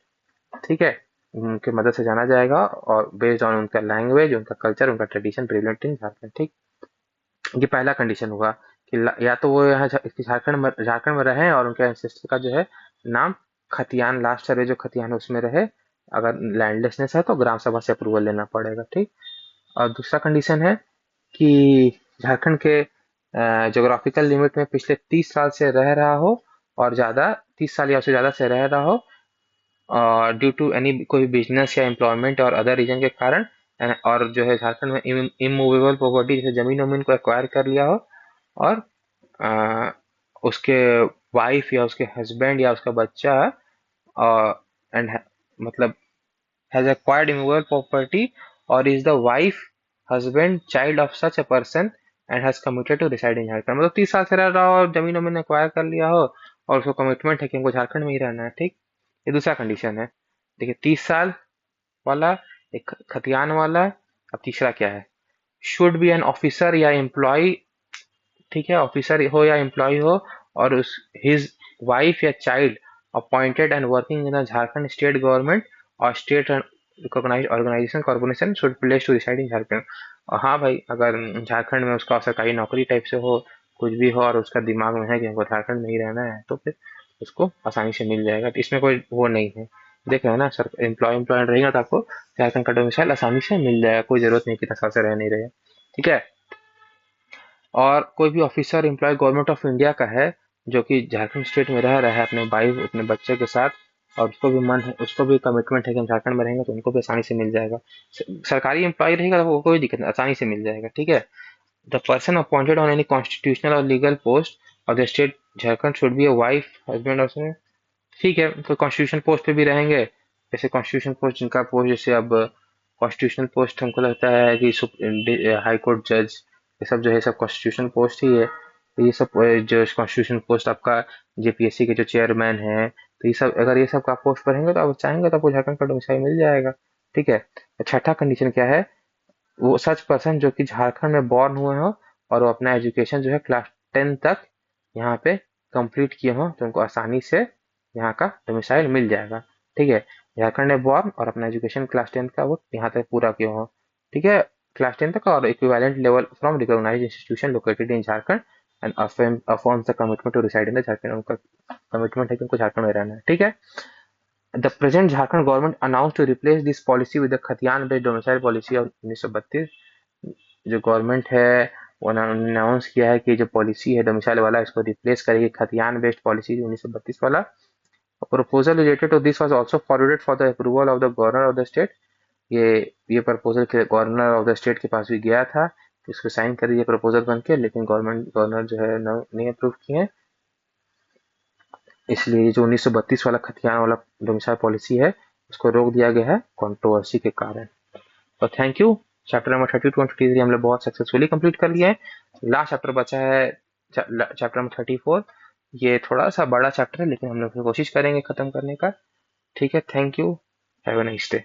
ठीक है, उनके मदद से जाना जाएगा, और बेस्ड ऑन उनका लैंग्वेज, उनका कल्चर, उनका ट्रेडिशन प्रिवेलेंट इन झारखंड, ठीक। ये पहला कंडीशन हुआ कि या तो वो यहाँ झारखंड में रहे और उनके एंसेस्टर का जो है नाम खतियान, लास्ट सर्वे जो खतियान है उसमें रहे। अगर लैंडलेसनेस है तो ग्राम सभा से अप्रूवल लेना पड़ेगा, ठीक। और दूसरा कंडीशन है कि झारखंड के जोग्राफिकल लिमिट में पिछले 30 साल से रह रहा हो, और ज़्यादा 30 साल या उससे ज़्यादा से रह रहा हो, ड्यू टू एनी कोई बिजनेस या एम्प्लॉयमेंट और अदर रीजन के कारण, और जो है झारखंड में इमूवेबल प्रॉपर्टी जैसे जमीन वमीन को एक्वायर कर लिया हो, और आ, उसके वाइफ या उसके हस्बैंड या उसका बच्चा, एंड मतलब हैज एक्वायर्ड इमूवेबल प्रॉपर्टी और is the wife, husband, child of such a person and has committed to reside in Jharkhand, मतलब 30 साल से रह रहा हो और जमीन वमीन एक्वायर कर लिया हो और उसको कमिटमेंट है कि हमको झारखंड में ही रहना है, ठीक। ये दूसरा कंडीशन है। देखिए 30 साल वाला, एक खतियान वाला। अब तीसरा क्या है, शुड बी एन ऑफिसर या एम्प्लॉय, ठीक है, ऑफिसर हो या एम्प्लॉय हो, और उस हिज वाइफ या child appointed and working in the Jharkhand state government or state recognised organisation corporation should place to reside in Jharkhand. और हाँ भाई, अगर झारखंड में उसका सरकारी नौकरी टाइप से हो, कुछ भी हो, और उसका दिमाग में है कि हमको झारखंड में ही रहना है, तो फिर उसको आसानी से मिल जाएगा। तो इसमें कोई वो नहीं है, देख रहे हैं ना सर, एम्प्लॉय रहेगा तो आपको झारखंड का डोमिसाइल आसानी से मिल जाएगा, कोई जरूरत नहीं कि 10 साल से रह नहीं रहे, ठीक है। और कोई भी officer employ government of India का है जो कि झारखंड स्टेट में रह रहा है अपने वाइफ अपने बच्चे के साथ, और उसको भी मन है, उसको भी कमिटमेंट है कि हम झारखंड में रहेंगे, तो उनको भी आसानी से मिल जाएगा। सरकारी एम्प्लॉय रहेगा तो वो कोई दिक्कत नहीं, आसानी से मिल जाएगा, ठीक है। The person appointed on any constitutional or legal post of the state Jharkhand should be a wife husband or, ठीक है, तो कॉन्स्टिट्यूशन पोस्ट पे भी रहेंगे। जैसे कॉन्स्टिट्यूशन पोस्ट जिनका पोस्ट, जैसे अब कॉन्स्टिट्यूशनल पोस्ट हमको लगता है कि हाई कोर्ट जज, ये सब जो है सब कॉन्स्टिट्यूशन पोस्ट ही है। तो ये सब जो कॉन्स्टिट्यूशन पोस्ट आपका जेपीएससी के जो चेयरमैन है, तो ये सब अगर ये सब का पोस्ट पर रहेंगे तो आप चाहेंगे तो आपको झारखंड का डोमिसाइल मिल जाएगा, ठीक है। तो छठा कंडीशन क्या है, वो सच पर्सन जो कि झारखंड में बॉर्न हुए हो और वो अपना एजुकेशन जो है क्लास 10 तक यहाँ पे कंप्लीट किए हो, तो उनको आसानी से यहाँ का डोमिसाइल मिल जाएगा, ठीक है। झारखंड में बॉर्न और अपना एजुकेशन क्लास 10 का वो यहाँ तक पूरा किए हो, ठीक है, क्लास 10 तक, और equivalent level from recognised institution located in Jharkhand and affirms the commitment to reside in the Jharkhand, उनका कमिटमेंट है कि उनको झारखंड में रहना है, ठीक है। The present Jharkhand government announce to replace this policy with the khatiyan based domicile policy of 1932। जो गवर्नमेंट है वो अनाउंस किया है कि जो पॉलिसी है डोमिसाइल वाला, इसको रिप्लेस करेगी खतियान बेस्ड पॉलिसी 1932 वाला। Proposal related to this was also forwarded for the approval of the governor of the state. ये ये proposal governor of the state के पास भी गया था, इसको साइन कर दिया प्रपोजल बन के, लेकिन गवर्नर जो है नहीं अप्रूव किए, इसलिए जो 1932 वाला खतियान वाला डोमिसाइल पॉलिसी है उसको रोक दिया गया है कंट्रोवर्सी के कारण। तो थैंक यू। चैप्टर नंबर 32 हम लोग बहुत सक्सेसफुली कंप्लीट कर लिए हैं। लास्ट चैप्टर बचा है चैप्टर नंबर 34। ये थोड़ा सा बड़ा चैप्टर है लेकिन हम लोग कोशिश करेंगे खत्म करने का, ठीक है। Thank you, have a nice day.